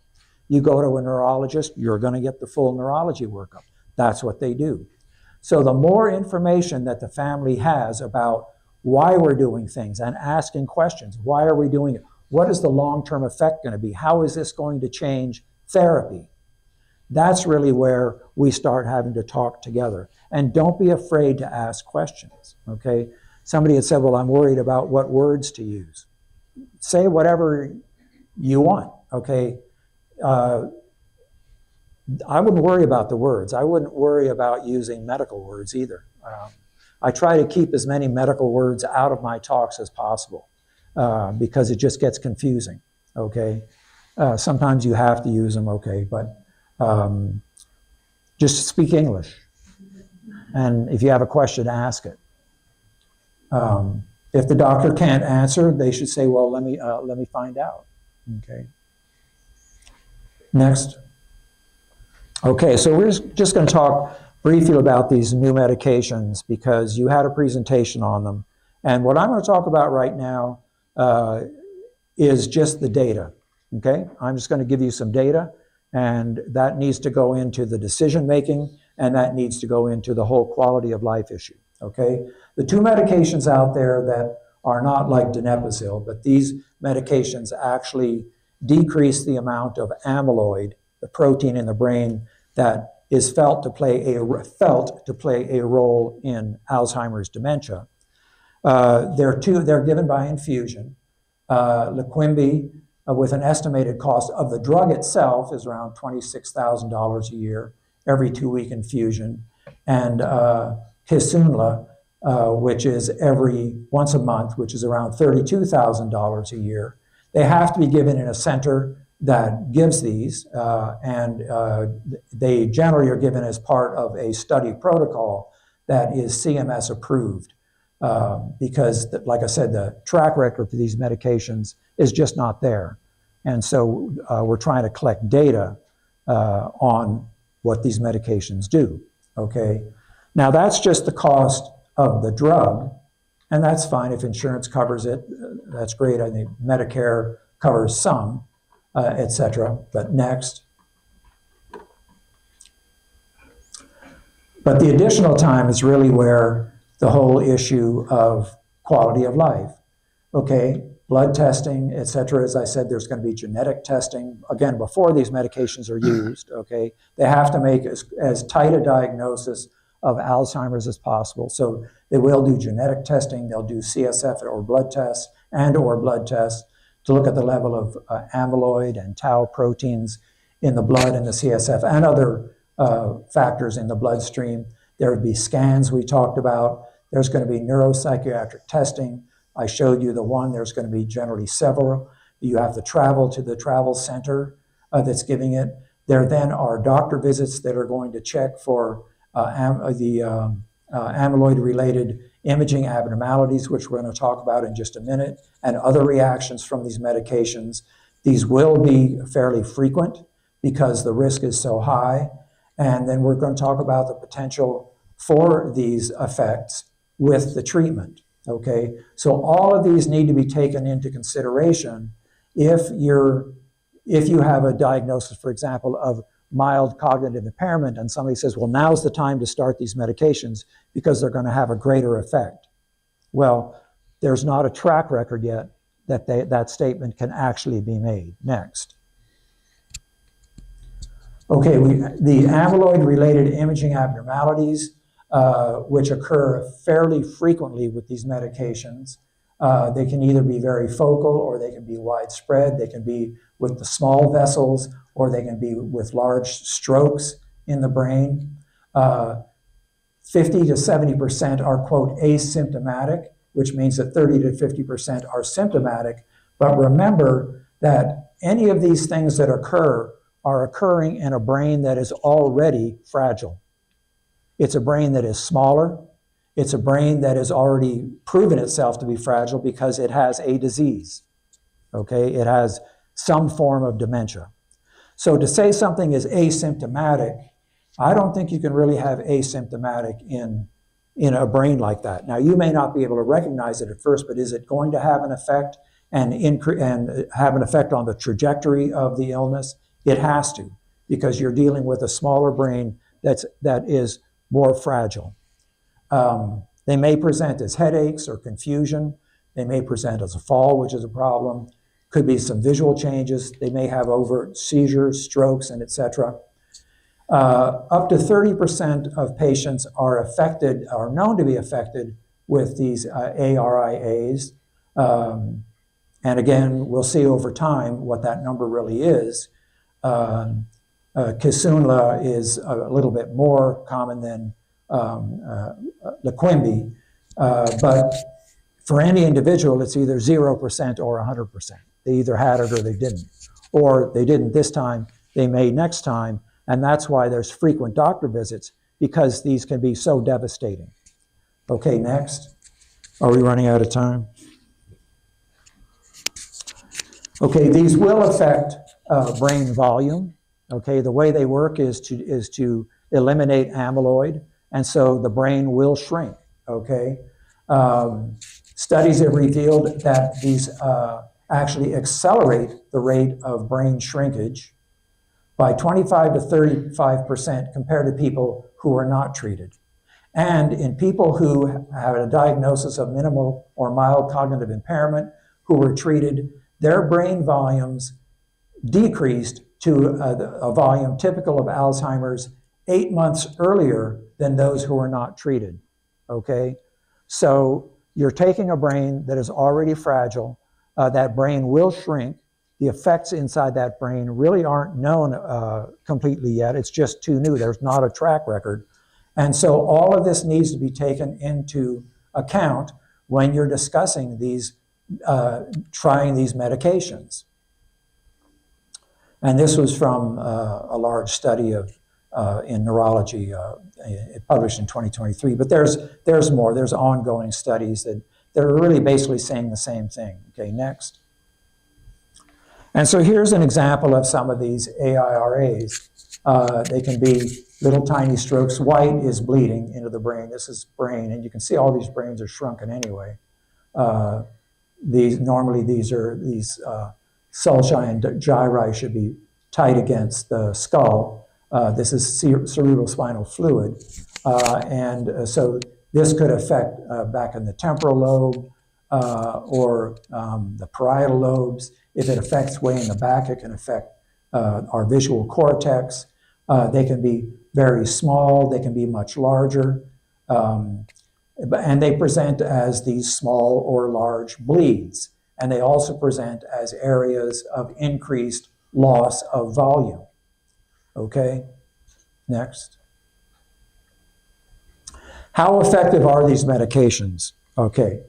You go to a neurologist, you're going to get the full neurology workup. That's what they do. So the more information that the family has about why we're doing things and asking questions, why are we doing it? What is the long-term effect going to be? How is this going to change therapy? That's really where we start having to talk together. And don't be afraid to ask questions, okay? Somebody had said, well, I'm worried about what words to use. Say whatever you want, okay? I wouldn't worry about the words. I wouldn't worry about using medical words either. I try to keep as many medical words out of my talks as possible because it just gets confusing, okay? Sometimes you have to use them, okay, but just speak English. And if you have a question, ask it. If the doctor can't answer, they should say, well, let me find out, okay? Next. Okay, so we're just going to talk brief you about these new medications because you had a presentation on them. And what I'm going to talk about right now is just the data, okay? I'm just going to give you some data, and that needs to go into the decision-making, and that needs to go into the whole quality of life issue, okay? The two medications out there that are not like donepezil, but these medications actually decrease the amount of amyloid, the protein in the brain that is felt to play a role in Alzheimer's dementia. They're given by infusion. Leqembi, with an estimated cost of the drug itself, is around $26,000 a year, every 2-week infusion, and Kisunla, which is every once a month, which is around $32,000 a year. They have to be given in a center that gives these, and they generally are given as part of a study protocol that is CMS approved. Because, like I said, the track record for these medications is just not there. And so we're trying to collect data on what these medications do, okay? Now that's just the cost of the drug, and that's fine if insurance covers it, that's great. I think Medicare covers some, et cetera, but next. But the additional time is really where the whole issue of quality of life, okay? Blood testing, et cetera. As I said, there's going to be genetic testing, again, before these medications are used, okay? They have to make as tight a diagnosis of Alzheimer's as possible. So they will do genetic testing, they'll do CSF or blood tests or blood tests to look at the level of amyloid and tau proteins in the blood and the CSF and other factors in the bloodstream. There would be scans we talked about. There's going to be neuropsychiatric testing. I showed you the one. There's going to be generally several. You have to travel to the travel center that's giving it. There then are doctor visits that are going to check for amyloid-related imaging abnormalities, which we're going to talk about in just a minute, and other reactions from these medications. These will be fairly frequent because the risk is so high. And then we're going to talk about the potential for these effects with the treatment, okay? So all of these need to be taken into consideration if you have a diagnosis, for example, of mild cognitive impairment, and somebody says, well, now's the time to start these medications because they're going to have a greater effect. Well, there's not a track record yet that that statement can actually be made. Next. Okay, the amyloid-related imaging abnormalities, which occur fairly frequently with these medications, they can either be very focal or they can be widespread. They can be with the small vessels or they can be with large strokes in the brain. 50 to 70% are, quote, asymptomatic, which means that 30 to 50% are symptomatic. But remember that any of these things that occur are occurring in a brain that is already fragile. It's a brain that is smaller. It's a brain that has already proven itself to be fragile because it has a disease, okay? It has some form of dementia. So to say something is asymptomatic, I don't think you can really have asymptomatic in a brain like that. Now, you may not be able to recognize it at first, but is it going to have an effect and have an effect on the trajectory of the illness? It has to, because you're dealing with a smaller brain that is more fragile. They may present as headaches or confusion. They may present as a fall, which is a problem. Could be some visual changes. They may have overt seizures, strokes, and etc. Up to 30% of patients are known to be affected with these ARIAs. And again, we'll see over time what that number really is. Kisunla is a little bit more common than Leqembi, but for any individual, it's either 0% or 100%. They either had it or they didn't. Or they didn't this time, they may next time, and that's why there's frequent doctor visits, because these can be so devastating. Okay, next. Are we running out of time? Okay, these will affect brain volume. Okay, the way they work is to eliminate amyloid, and so the brain will shrink, okay? Studies have revealed that these actually accelerate the rate of brain shrinkage by 25 to 35% compared to people who are not treated. And in people who have a diagnosis of minimal or mild cognitive impairment who were treated, their brain volumes decreased to a volume typical of Alzheimer's 8 months earlier than those who were not treated, okay? So you're taking a brain that is already fragile, that brain will shrink. The effects inside that brain really aren't known completely yet. It's just too new. There's not a track record. And so all of this needs to be taken into account when you're discussing these, trying these medications. And this was from a large study of in neurology published in 2023. But there's more. There's ongoing studies that are really basically saying the same thing. Okay, next. And so here's an example of some of these AIRAs. They can be little tiny strokes. White is bleeding into the brain. This is brain, and you can see all these brains are shrunken anyway. These sulci and gyri should be tight against the skull. This is cerebral spinal fluid. So this could affect back in the temporal lobe or the parietal lobes. If it affects way in the back, it can affect our visual cortex. They can be very small. They can be much larger. And they present as these small or large bleeds. And they also present as areas of increased loss of volume. Okay, next. How effective are these medications? Okay,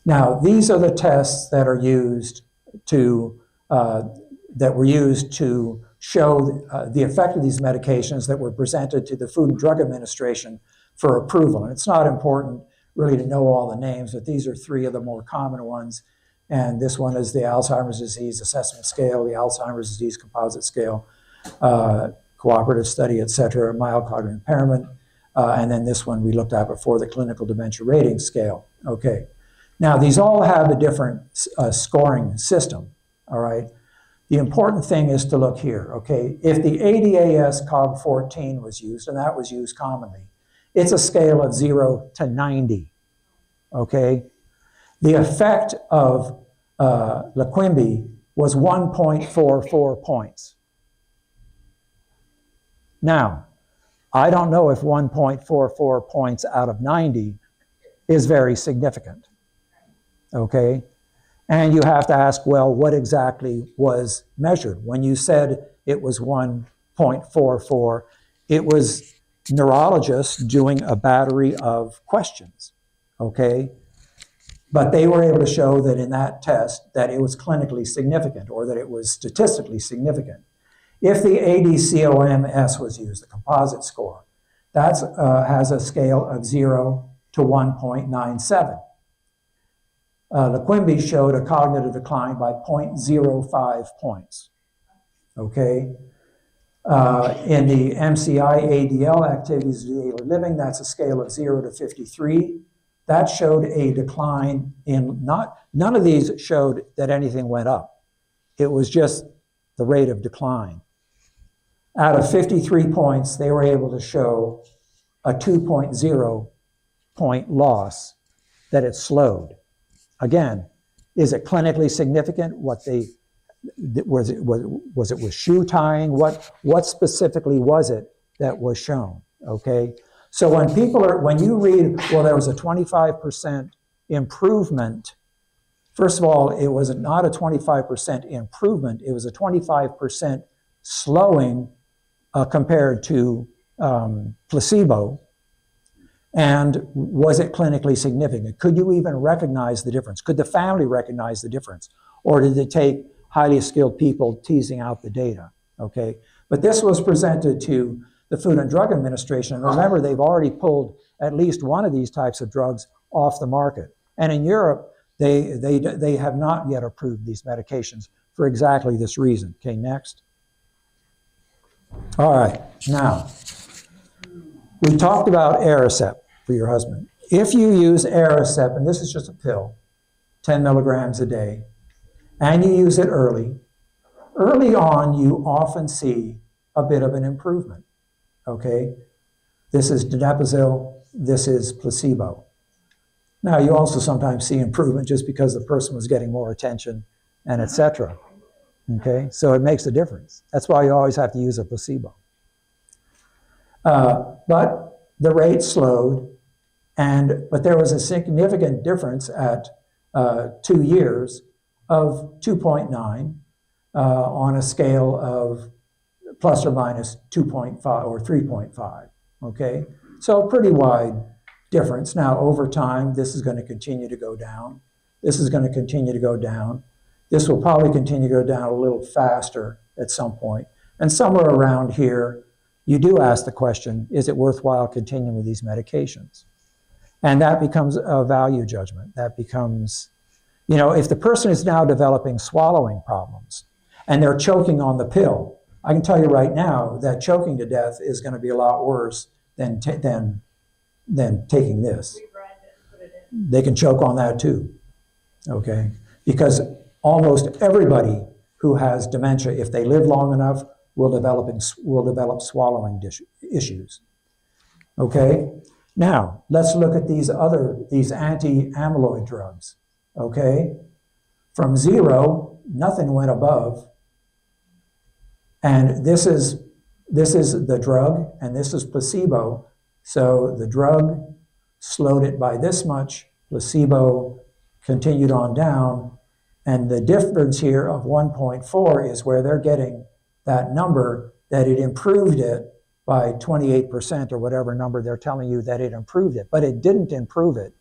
now these are the tests that are used to, that were used to show the effect of these medications that were presented to the Food and Drug Administration for approval. And it's not important really to know all the names, but these are three of the more common ones. And this one is the Alzheimer's Disease Assessment Scale, the Alzheimer's Disease Composite Scale, Cooperative Study, et cetera, mild cognitive impairment. And then this one we looked at before, the Clinical Dementia Rating Scale. Okay. Now, these all have a different scoring system, all right? The important thing is to look here, okay? If the ADAS COG-14 was used, and that was used commonly, it's a scale of 0 to 90, okay? The effect of Leqembi was 1.44 points. Now, I don't know if 1.44 points out of 90 is very significant, okay? And you have to ask, well, what exactly was measured? When you said it was 1.44, it was neurologists doing a battery of questions, okay? But they were able to show that in that test that it was clinically significant or that it was statistically significant. If the ADCOMS was used, the composite score, that has a scale of 0 to 1.97. Leqembi showed a cognitive decline by 0.05 points, okay? In the MCI-ADL, Activities of Daily Living, that's a scale of 0 to 53. That showed a decline in, none of these showed that anything went up. It was just the rate of decline. Out of 53 points, they were able to show a 2.0 point loss, that it slowed. Again, is it clinically significant? Was it with shoe tying? What specifically was it that was shown? Okay, so when you read, well, there was a 25% improvement. First of all, it was not a 25% improvement. It was a 25% slowing compared to placebo. And was it clinically significant? Could you even recognize the difference? Could the family recognize the difference? Or did it take highly skilled people teasing out the data? Okay, but this was presented to the Food and Drug Administration. And remember, they've already pulled at least one of these types of drugs off the market. And in Europe, they have not yet approved these medications for exactly this reason. Okay, next. All right, now, We talked about Aricept for your husband. If you use Aricept, and this is just a pill, 10 milligrams a day, and you use it early on you often see a bit of an improvement, okay? This is donepezil, this is placebo. Now, you also sometimes see improvement just because the person was getting more attention and etc. Okay, so it makes a difference. That's why you always have to use a placebo. But the rate slowed, but there was a significant difference at 2 years of 2.9 on a scale of plus or minus 2.5 or 3.5. Okay, so a pretty wide difference. Now, over time, this is going to continue to go down. This is going to continue to go down. This will probably continue to go down a little faster at some point. And somewhere around here, you do ask the question, is it worthwhile continuing with these medications? And that becomes a value judgment. That becomes, you know, if the person is now developing swallowing problems and they're choking on the pill, I can tell you right now that choking to death is going to be a lot worse than taking this. They can choke on that too, okay? Because almost everybody who has dementia, if they live long enough, will develop swallowing issues, okay? Now, let's look at these anti-amyloid drugs, okay? From 0, nothing went above, and this is the drug, and this is placebo. So the drug slowed it by this much, placebo continued on down, and the difference here of 1.4 is where they're getting that number that it improved it by 28% or whatever number they're telling you that it improved it. But it didn't improve it.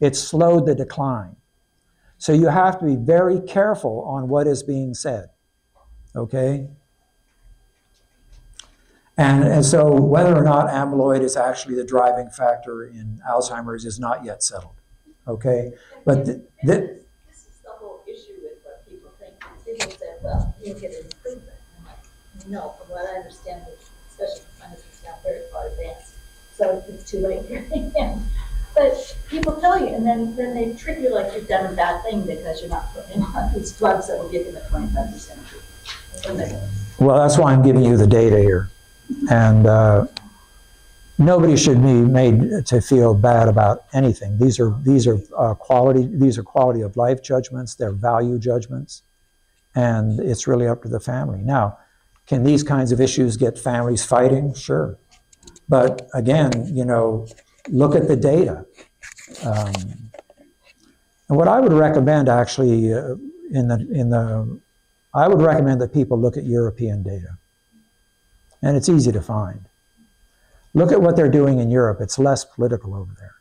It slowed the decline. So you have to be very careful on what is being said, okay? And so whether or not amyloid is actually the driving factor in Alzheimer's is not yet settled, okay? But this is the whole issue with what people think. People say, well, you'll get an improvement. No, from what I understand, especially when it's not very far advanced, so it's too late for him. But people tell you, and then they treat you like you've done a bad thing because you're not putting on these drugs that will give them a 25% improvement. Well, that's why I'm giving you the data here. And nobody should be made to feel bad about anything. These are quality of life judgments. They're value judgments, and it's really up to the family. Now, can these kinds of issues get families fighting? Sure, but again, you know, look at the data. And what I would recommend, actually, I would recommend that people look at European data. And it's easy to find. Look at what they're doing in Europe. It's less political over there.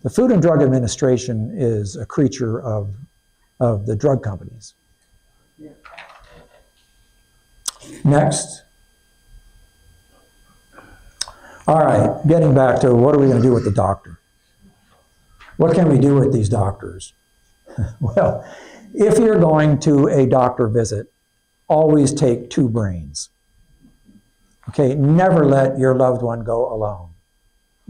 The Food and Drug Administration is a creature of the drug companies. Next. All right, getting back to what are we going to do with the doctor? What can we do with these doctors? Well, if you're going to a doctor visit, always take 2 brains. Okay, never let your loved one go alone.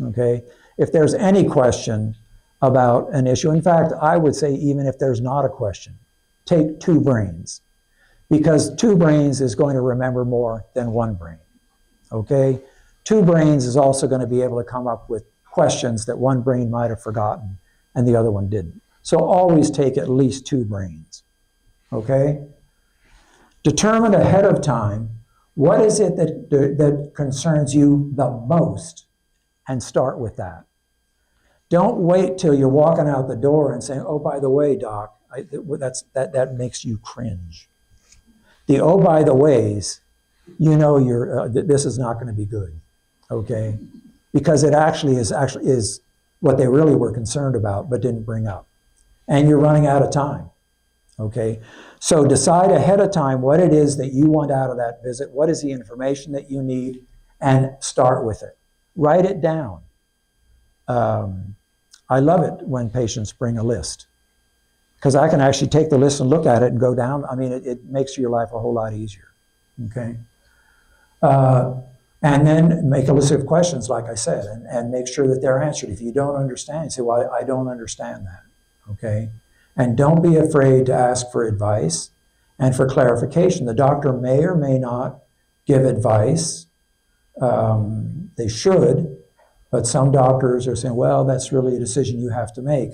Okay, if there's any question about an issue, in fact, I would say even if there's not a question, take 2 brains, because 2 brains is going to remember more than 1 brain. Okay, 2 brains is also going to be able to come up with questions that 1 brain might have forgotten and the other one didn't. So always take at least 2 brains. Okay, determine ahead of time what is it that concerns you the most, and start with that. Don't wait till you're walking out the door and saying, oh, by the way, doc, that makes you cringe. The oh, by the ways, you know this is not going to be good, okay? Because it actually is what they really were concerned about but didn't bring up. And you're running out of time, okay? So decide ahead of time what it is that you want out of that visit, what is the information that you need, and start with it. Write it down. I love it when patients bring a list, because I can actually take the list and look at it and go down. I mean, it makes your life a whole lot easier, okay? And then make a list of questions, like I said, and make sure that they're answered. If you don't understand, you say, well, I don't understand that, okay? And don't be afraid to ask for advice and for clarification. The doctor may or may not give advice. They should, but some doctors are saying, well, that's really a decision you have to make.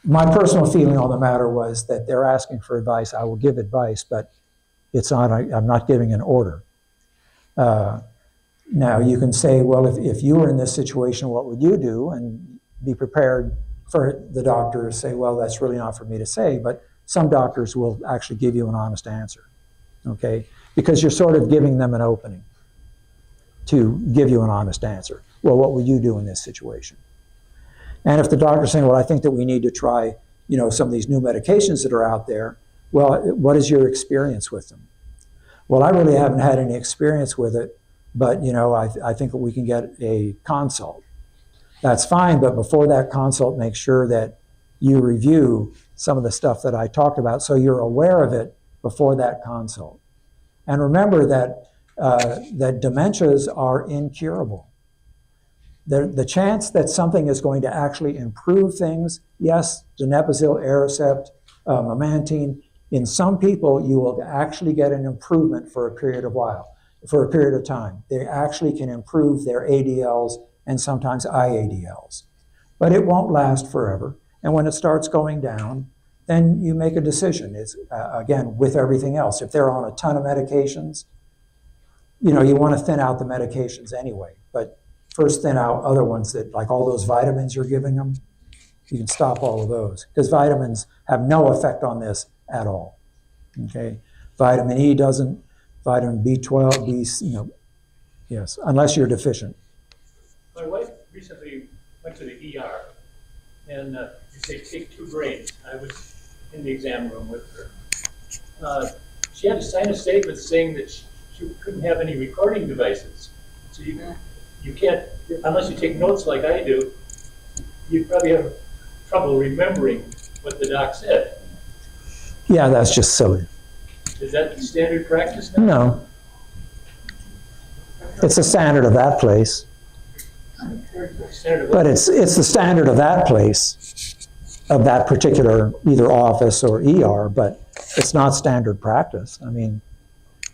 My personal feeling on the matter was that they're asking for advice. I will give advice, but it's not, I'm not giving an order. Now, you can say, well, if you were in this situation, what would you do? And be prepared for the doctor to say, well, that's really not for me to say, but some doctors will actually give you an honest answer, okay? Because you're sort of giving them an opening to give you an honest answer. Well, what would you do in this situation? And if the doctor's saying, well, I think that we need to try, you know, some of these new medications that are out there, well, what is your experience with them? Well, I really haven't had any experience with it, but, you know, I think that we can get a consult. That's fine, but before that consult, make sure that you review some of the stuff that I talked about so you're aware of it before that consult. And remember that, that dementias are incurable. The chance that something is going to actually improve things, yes, donepezil, Aricept, memantine, in some people you will actually get an improvement for a period of time. They actually can improve their ADLs and sometimes IADLs. But it won't last forever. And when it starts going down, then you make a decision. It's, again, with everything else. If they're on a ton of medications, you know, you want to thin out the medications anyway. But first thin out other ones that, like all those vitamins you're giving them, you can stop all of those. Because vitamins have no effect on this at all, okay? Vitamin E doesn't, vitamin B12, yes, unless you're deficient. My wife recently went to the ER, and you say take 2 grains. I was in the exam room with her. She had to sign a statement saying that she couldn't have any recording devices. So you can't, unless you take notes like I do, you'd probably have trouble remembering what the doc said. Yeah, that's just silly. Is that standard practice now? No. It's the standard of that place. But it's the standard of that place, of that particular either office or ER, but it's not standard practice. I mean,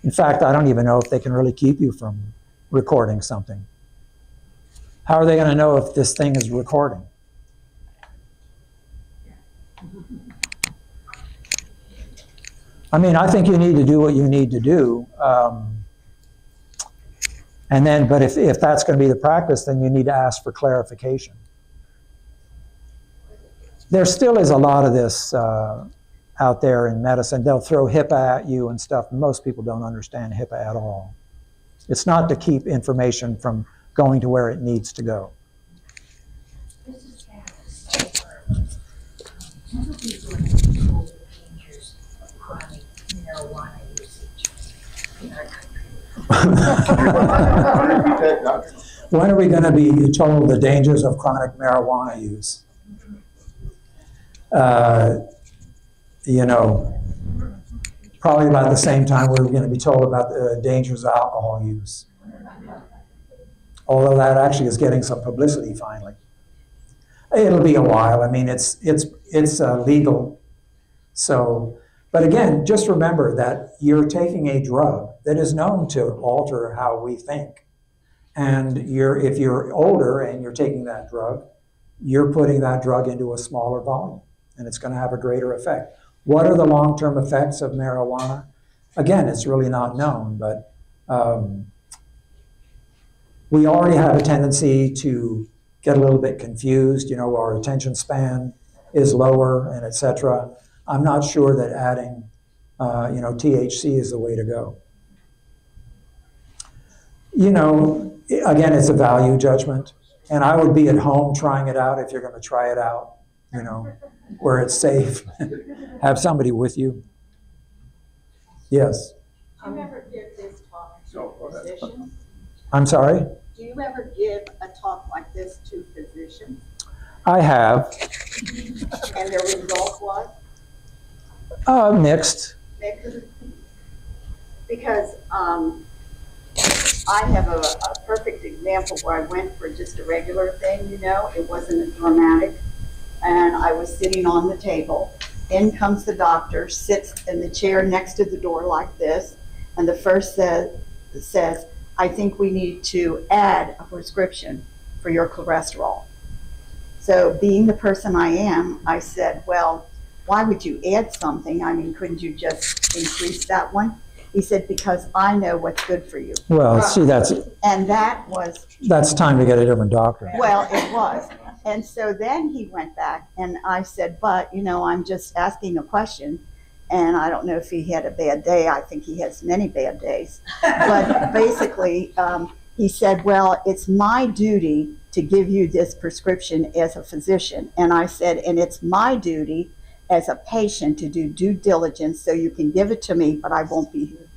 in fact, I don't even know if they can really keep you from recording something. How are they going to know if this thing is recording? I mean, I think you need to do what you need to do. And then, but if that's going to be the practice, then you need to ask for clarification. There still is a lot of this out there in medicine. They'll throw HIPAA at you and stuff. Most people don't understand HIPAA at all. It's not to keep information from going to where it needs to go. This is bad. Some of these women are told the dangers of chronic marijuana usage in our country. When are we going to be told the dangers of chronic marijuana use? You know, probably about the same time we're going to be told about the dangers of alcohol use. Although that actually is getting some publicity finally. It'll be a while. I mean, it's legal. So, but again, just remember that you're taking a drug that is known to alter how we think. And if you're older and you're taking that drug, you're putting that drug into a smaller volume, and it's going to have a greater effect. What are the long-term effects of marijuana? Again, it's really not known, but we already have a tendency to get a little bit confused. You know, our attention span is lower, and etc. I'm not sure that adding, you know, THC is the way to go. You know, again, it's a value judgment, and I would be at home trying it out if you're going to try it out, you know, where it's safe. Have somebody with you. Yes. Do you ever give this talk to physicians? I'm sorry? Do you ever give a talk like this to physicians? I have. And the result was? Mixed. Because I have a perfect example where I went for just a regular thing, you know, it wasn't a dramatic. And I was sitting on the table. In comes the doctor, sits in the chair next to the door like this, and the first says, I think we need to add a prescription for your cholesterol. So being the person I am, I said, well, why would you add something? I mean, couldn't you just increase that one? He said, because I know what's good for you. Well, see, And that's time to get a different doctor. well, it was. And so then he went back and I said, but, you know, I'm just asking a question. And I don't know if he had a bad day. I think he has many bad days. But basically, he said, well, it's my duty to give you this prescription as a physician. And I said, and it's my duty as a patient to do due diligence so you can give it to me, but I won't be here.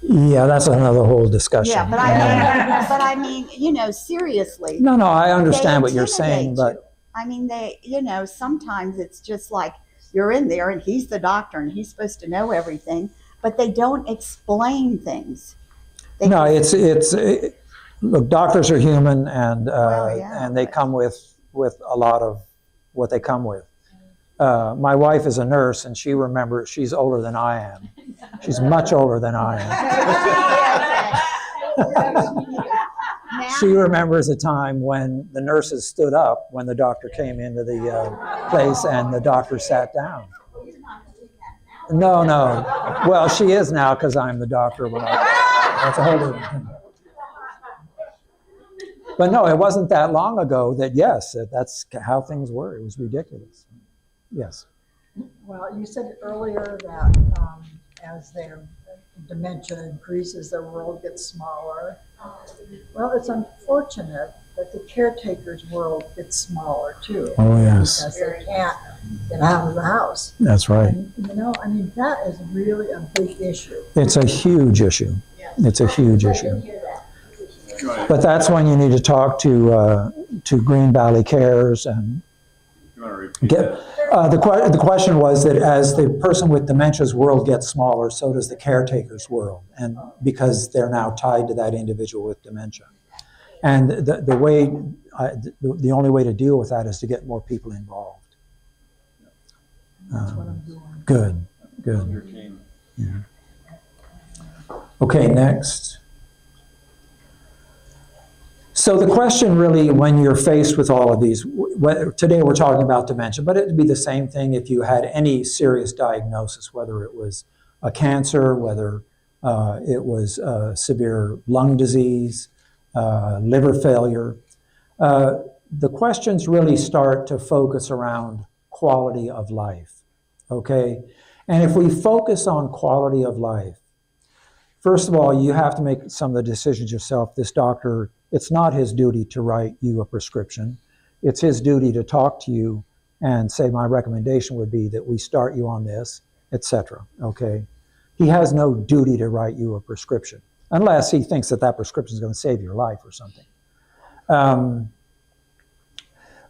Yeah, that's another whole discussion. Yeah, but I mean, you know, seriously. No, I understand what you're saying, intimidate but you. I mean, you know, sometimes it's just like you're in there and he's the doctor and he's supposed to know everything, but they don't explain things. no, look, doctors are human, and and they but- come with a lot of what they come with. My wife is a nurse, and she remembers, she's older than I am. She's much older than I am. She remembers a time when the nurses stood up when the doctor came into the place and the doctor sat down. No. Well, she is now because I'm the doctor. But that's a whole different thing. But no, it wasn't that long ago that, yes, that's how things were. It was ridiculous. Yes. Well, you said earlier that as their dementia increases, their world gets smaller. Well, it's unfortunate that the caretaker's world gets smaller too. Oh, yes. Because they can't get out of the house. That's right. And, you know, I mean, that is really a big issue. It's a huge issue. It's a huge issue. But that's when you need to talk to Green Valley Cares and get. The question was that as the person with dementia's world gets smaller, so does the caretaker's world, and because they're now tied to that individual with dementia. And the only way to deal with that is to get more people involved. That's what I'm doing. Good. Yeah. Okay, next. So the question really, when you're faced with all of these, today we're talking about dementia, but it'd be the same thing if you had any serious diagnosis, whether it was a cancer, whether it was severe lung disease, liver failure. The questions really start to focus around quality of life, okay? And if we focus on quality of life, first of all, you have to make some of the decisions yourself. This doctor, it's not his duty to write you a prescription. It's his duty to talk to you and say, my recommendation would be that we start you on this, etc. Okay? He has no duty to write you a prescription, unless he thinks that that prescription is going to save your life or something.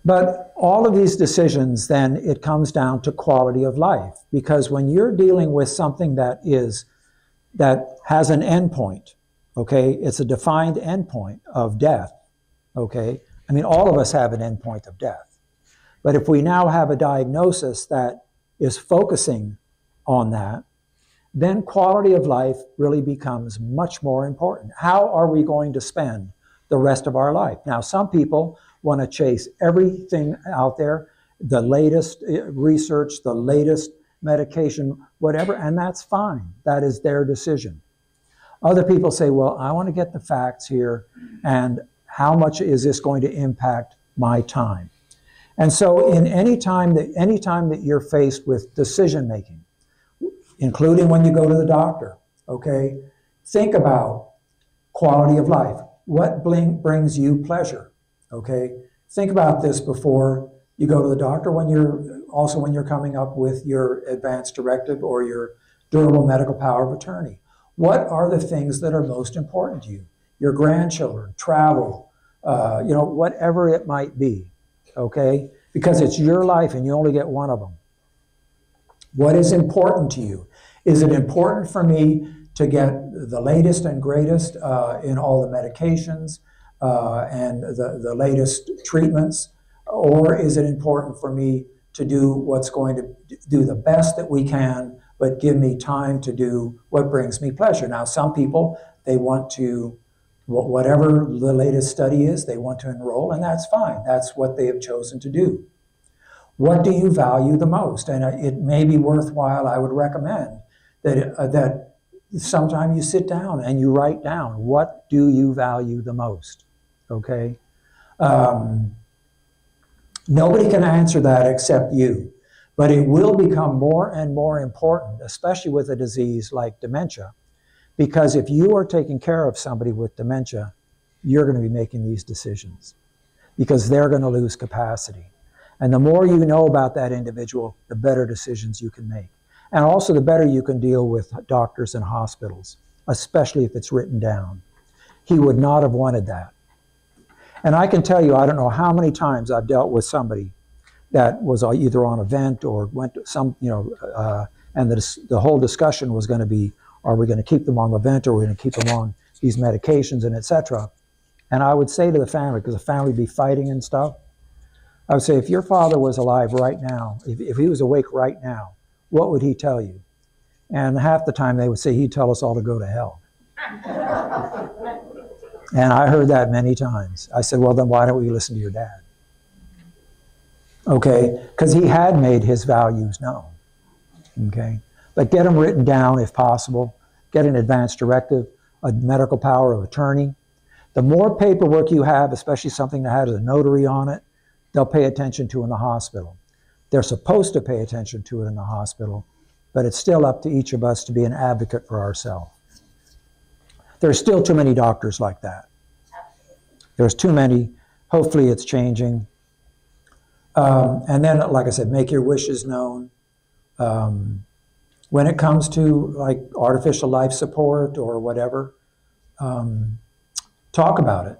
But all of these decisions, then, it comes down to quality of life. Because when you're dealing with something that has an endpoint, okay? It's a defined endpoint of death, okay? I mean, all of us have an endpoint of death. But if we now have a diagnosis that is focusing on that, then quality of life really becomes much more important. How are we going to spend the rest of our life? Now, some people want to chase everything out there, the latest research, the latest medication, whatever, and that's fine. That is their decision. Other people say, well, I want to get the facts here, and how much is this going to impact my time? And so in any time that you're faced with decision making, including when you go to the doctor, okay, think about quality of life. What brings you pleasure, okay? Think about this before you go to the doctor, when you're coming up with your advance directive or your durable medical power of attorney. What are the things that are most important to you? Your grandchildren, travel, whatever it might be, okay? Because it's your life and you only get one of them. What is important to you? Is it important for me to get the latest and greatest in all the medications and the latest treatments? Or is it important for me to do what's going to do the best that we can, but give me time to do what brings me pleasure? Now, some people, they want to, whatever the latest study is, they want to enroll, and that's fine. That's what they have chosen to do. What do you value the most? And it may be worthwhile, I would recommend, that sometime you sit down and you write down, what do you value the most? Okay? Nobody can answer that except you. But it will become more and more important, especially with a disease like dementia, because if you are taking care of somebody with dementia, you're going to be making these decisions because they're going to lose capacity. And the more you know about that individual, the better decisions you can make. And also the better you can deal with doctors and hospitals, especially if it's written down. He would not have wanted that. And I can tell you, I don't know how many times I've dealt with somebody that was either on a vent or went to some, and the whole discussion was going to be, are we going to keep them on the vent or are we going to keep them on these medications and et cetera? And I would say to the family, because the family would be fighting and stuff, I would say, if your father was alive right now, if he was awake right now, what would he tell you? And half the time they would say, he'd tell us all to go to hell. And I heard that many times. I said, well, then why don't we listen to your dad? Okay, because he had made his values known. Okay, but get them written down if possible. Get an advance directive, a medical power of attorney. The more paperwork you have, especially something that has a notary on it, they'll pay attention to in the hospital. They're supposed to pay attention to it in the hospital, but it's still up to each of us to be an advocate for ourselves. There's still too many doctors like that. There's too many. Hopefully it's changing. And then, like I said, make your wishes known. When it comes to like artificial life support or whatever, talk about it.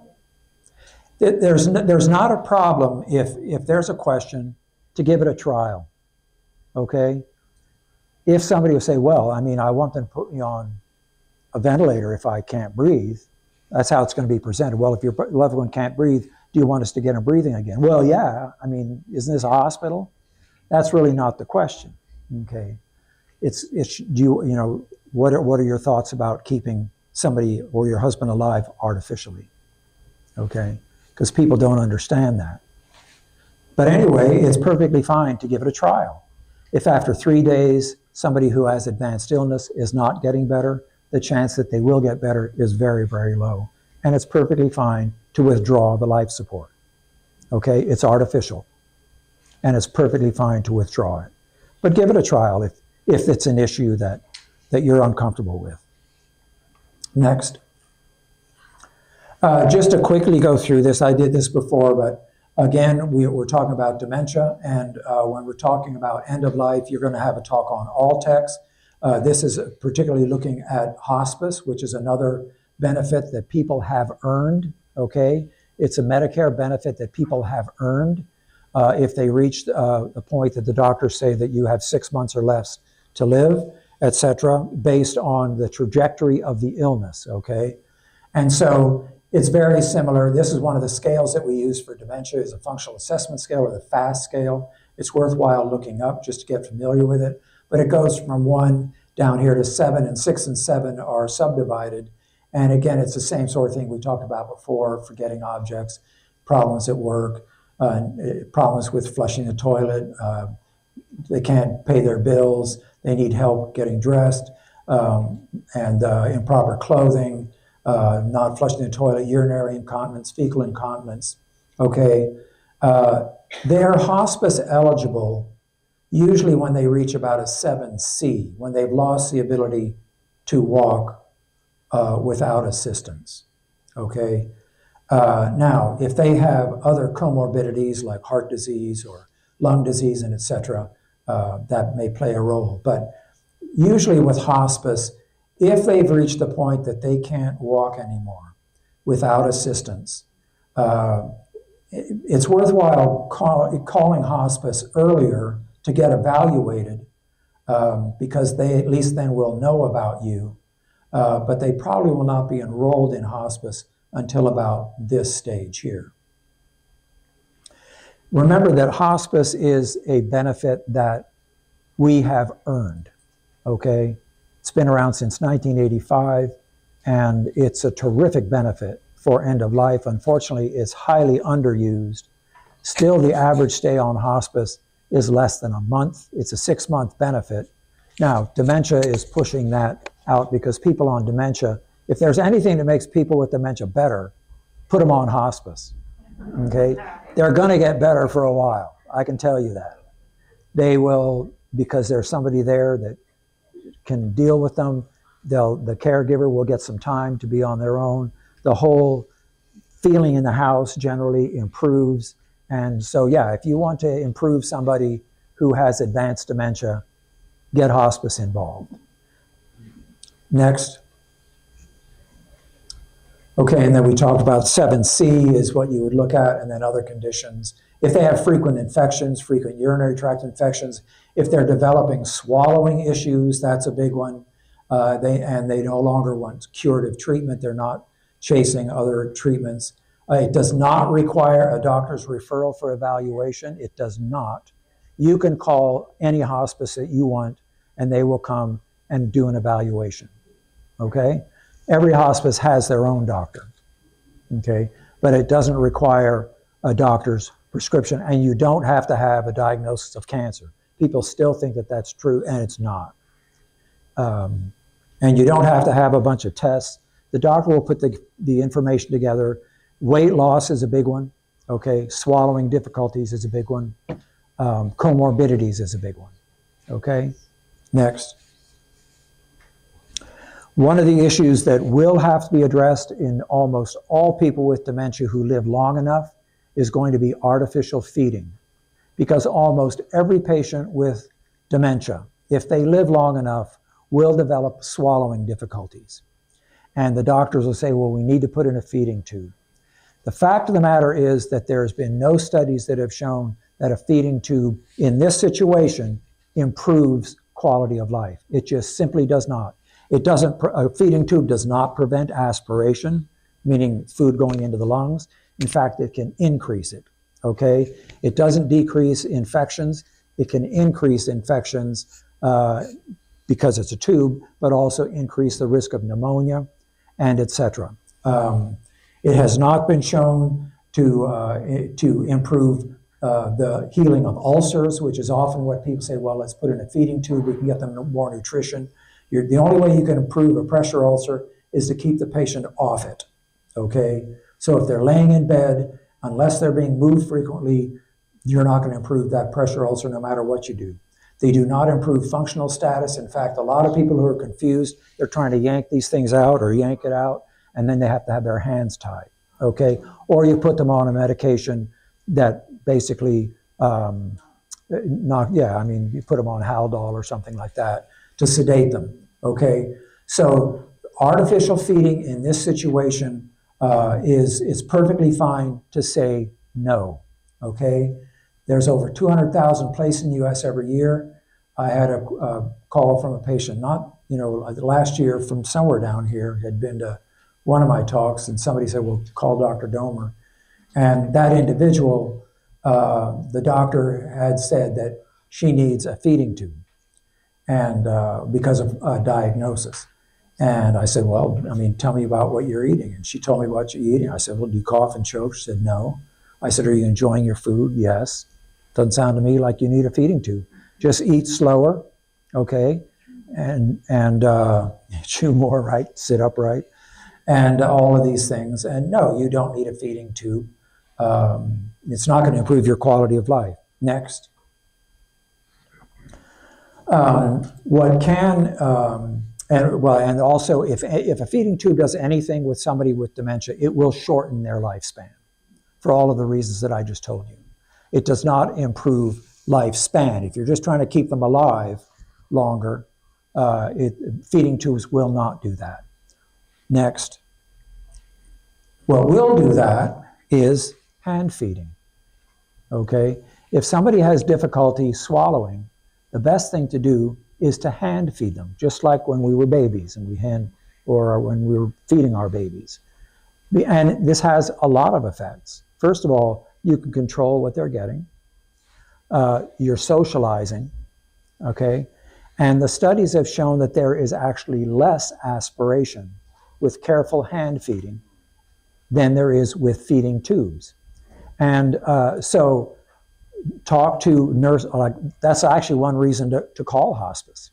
There's not a problem if there's a question to give it a trial, okay? If somebody would say, well, I mean, I want them to put me on a ventilator if I can't breathe, that's how it's going to be presented. Well, if your loved one can't breathe, do you want us to get him breathing again? Well, yeah, I mean, isn't this a hospital? That's really not the question, okay? It's what are your thoughts about keeping somebody or your husband alive artificially, okay? Because people don't understand that. But anyway, it's perfectly fine to give it a trial. If after 3 days, somebody who has advanced illness is not getting better, the chance that they will get better is very, very low. And it's perfectly fine to withdraw the life support. Okay, it's artificial. And it's perfectly fine to withdraw it. But give it a trial if it's an issue that you're uncomfortable with. Next. Just to quickly go through this, I did this before, but again, we're talking about dementia, and when we're talking about end of life, you're going to have a talk on all techs. This is particularly looking at hospice, which is another benefit that people have earned, okay? It's a Medicare benefit that people have earned if they reach the point that the doctors say that you have 6 months or less to live, etc., based on the trajectory of the illness, okay? And so it's very similar. This is one of the scales that we use for dementia, is a functional assessment scale or the FAST scale. It's worthwhile looking up just to get familiar with it. But it goes from 1 down here to 7, and 6 and 7 are subdivided. And again, it's the same sort of thing we talked about before: forgetting objects, problems at work, problems with flushing the toilet, they can't pay their bills, they need help getting dressed, and improper clothing, not flushing the toilet, urinary incontinence, fecal incontinence, okay? They're hospice eligible usually when they reach about a 7C, when they've lost the ability to walk without assistance, okay? Now, if they have other comorbidities like heart disease or lung disease and et cetera, that may play a role. But usually with hospice, if they've reached the point that they can't walk anymore without assistance, it's worthwhile calling hospice earlier to get evaluated because they at least then will know about you but they probably will not be enrolled in hospice until about this stage here. Remember that hospice is a benefit that we have earned, okay? It's been around since 1985, and it's a terrific benefit for end of life. Unfortunately, it's highly underused. Still, the average stay on hospice is less than a month. It's a 6-month benefit. Now, dementia is pushing that out because people on dementia, if there's anything that makes people with dementia better, put them on hospice, okay? They're gonna get better for a while, I can tell you that. They will, because there's somebody there that can deal with them. The caregiver will get some time to be on their own. The whole feeling in the house generally improves. And so, yeah, if you want to improve somebody who has advanced dementia, get hospice involved. Next. Okay, and then we talked about 7C is what you would look at, and then other conditions. If they have frequent infections, frequent urinary tract infections, if they're developing swallowing issues, that's a big one. They no longer want curative treatment. They're not chasing other treatments. It does not require a doctor's referral for evaluation. It does not. You can call any hospice that you want, and they will come and do an evaluation, okay? Every hospice has their own doctor, okay? But it doesn't require a doctor's prescription, and you don't have to have a diagnosis of cancer. People still think that that's true, and it's not. And you don't have to have a bunch of tests. The doctor will put the information together. Weight loss is a big one, okay? Swallowing difficulties is a big one. Comorbidities is a big one, okay? Next. One of the issues that will have to be addressed in almost all people with dementia who live long enough is going to be artificial feeding. Because almost every patient with dementia, if they live long enough, will develop swallowing difficulties. And the doctors will say, well, we need to put in a feeding tube. The fact of the matter is that there's been no studies that have shown that a feeding tube in this situation improves quality of life. It just simply does not. A feeding tube does not prevent aspiration, meaning food going into the lungs. In fact, it can increase it, okay? It doesn't decrease infections. It can increase infections because it's a tube, but also increase the risk of pneumonia and etc. It has not been shown to improve the healing of ulcers, which is often what people say, well, let's put in a feeding tube, we can get them more nutrition. The only way you can improve a pressure ulcer is to keep the patient off it, okay? So if they're laying in bed, unless they're being moved frequently, you're not going to improve that pressure ulcer no matter what you do. They do not improve functional status. In fact, a lot of people who are confused, they're trying to yank these things out or yank it out, and then they have to have their hands tied, okay? Or you put them on a medication that basically, you put them on Haldol or something like that to sedate them, okay? So artificial feeding in this situation is perfectly fine to say no, okay? There's over 200,000 placed in the US every year. I had a call from a patient, last year from somewhere down here, had been to one of my talks, and somebody said, well, call Dr. Domer. And that individual, the doctor had said that she needs a feeding tube, and because of a diagnosis. And I said, well, tell me about what you're eating. And she told me what you're eating. I said, well, do you cough and choke? She said, no. I said, are you enjoying your food? Yes. Doesn't sound to me like you need a feeding tube. Just eat slower, okay? And chew more, right? Sit upright, and all of these things. And no, you don't need a feeding tube. It's not going to improve your quality of life. Next. What can, and also if a feeding tube does anything with somebody with dementia, it will shorten their lifespan for all of the reasons that I just told you. It does not improve lifespan. If you're just trying to keep them alive longer, feeding tubes will not do that. Next. What will do that is hand feeding, okay? If somebody has difficulty swallowing, the best thing to do is to hand feed them, just like when we were babies and we or when we're feeding our babies. And this has a lot of effects. First of all, you can control what they're getting. You're socializing, okay? And the studies have shown that there is actually less aspiration with careful hand feeding than there is with feeding tubes. And so talk to nurse, like that's actually one reason to call hospice,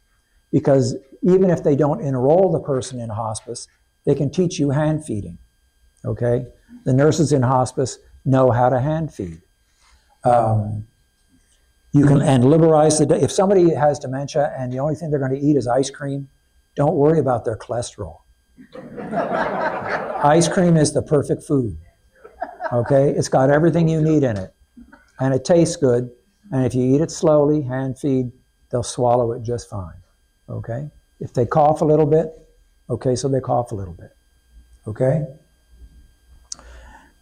because even if they don't enroll the person in hospice, they can teach you hand feeding, okay? The nurses in hospice know how to hand feed. You can, and liberalize the day. If somebody has dementia and the only thing they're going to eat is ice cream, don't worry about their cholesterol. Ice cream is the perfect food, okay? It's got everything you need in it, and it tastes good, and if you eat it slowly, hand feed, they'll swallow it just fine, okay? If they cough a little bit, okay, so they cough a little bit, okay?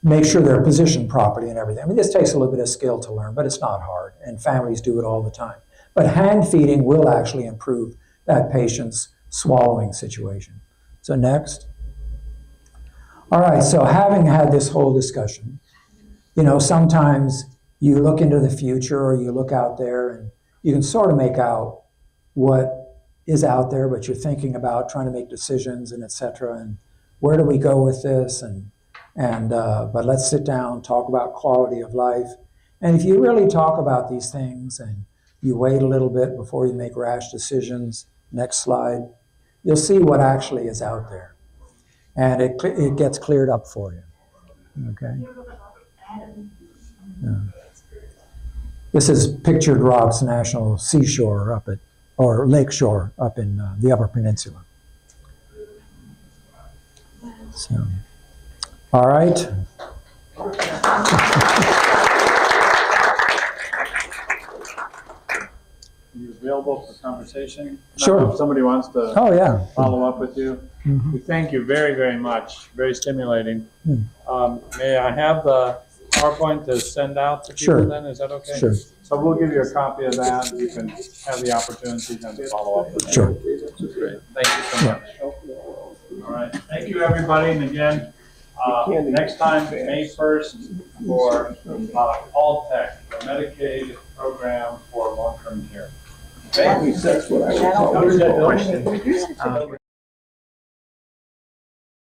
Make sure they're positioned properly and everything. I mean, this takes a little bit of skill to learn, but it's not hard, and families do it all the time. But hand feeding will actually improve that patient's swallowing situation. So next. All right, so having had this whole discussion, you know, sometimes you look into the future or you look out there and you can sort of make out what is out there, but you're thinking about trying to make decisions and et cetera, and where do we go with this, but let's sit down, talk about quality of life. And if you really talk about these things and you wait a little bit before you make rash decisions, next slide, you'll see what actually is out there. And it gets cleared up for you, okay? Yeah. This is Pictured Rocks National Seashore up at, or Lakeshore up in the Upper Peninsula. So, all right. Are you available for conversation? Sure. If somebody wants to follow up with you. Mm-hmm. We thank you very, very much. Very stimulating. May I have the PowerPoint to send out to people then? Is that okay? Sure. So we'll give you a copy of that. You can have the opportunity then to follow up with that. Sure. Great. Thank you so much. All right. Thank you, everybody. And again, next time, May 1st, for Alltech, the Medicaid program for long-term care. Okay? That's what I was Question.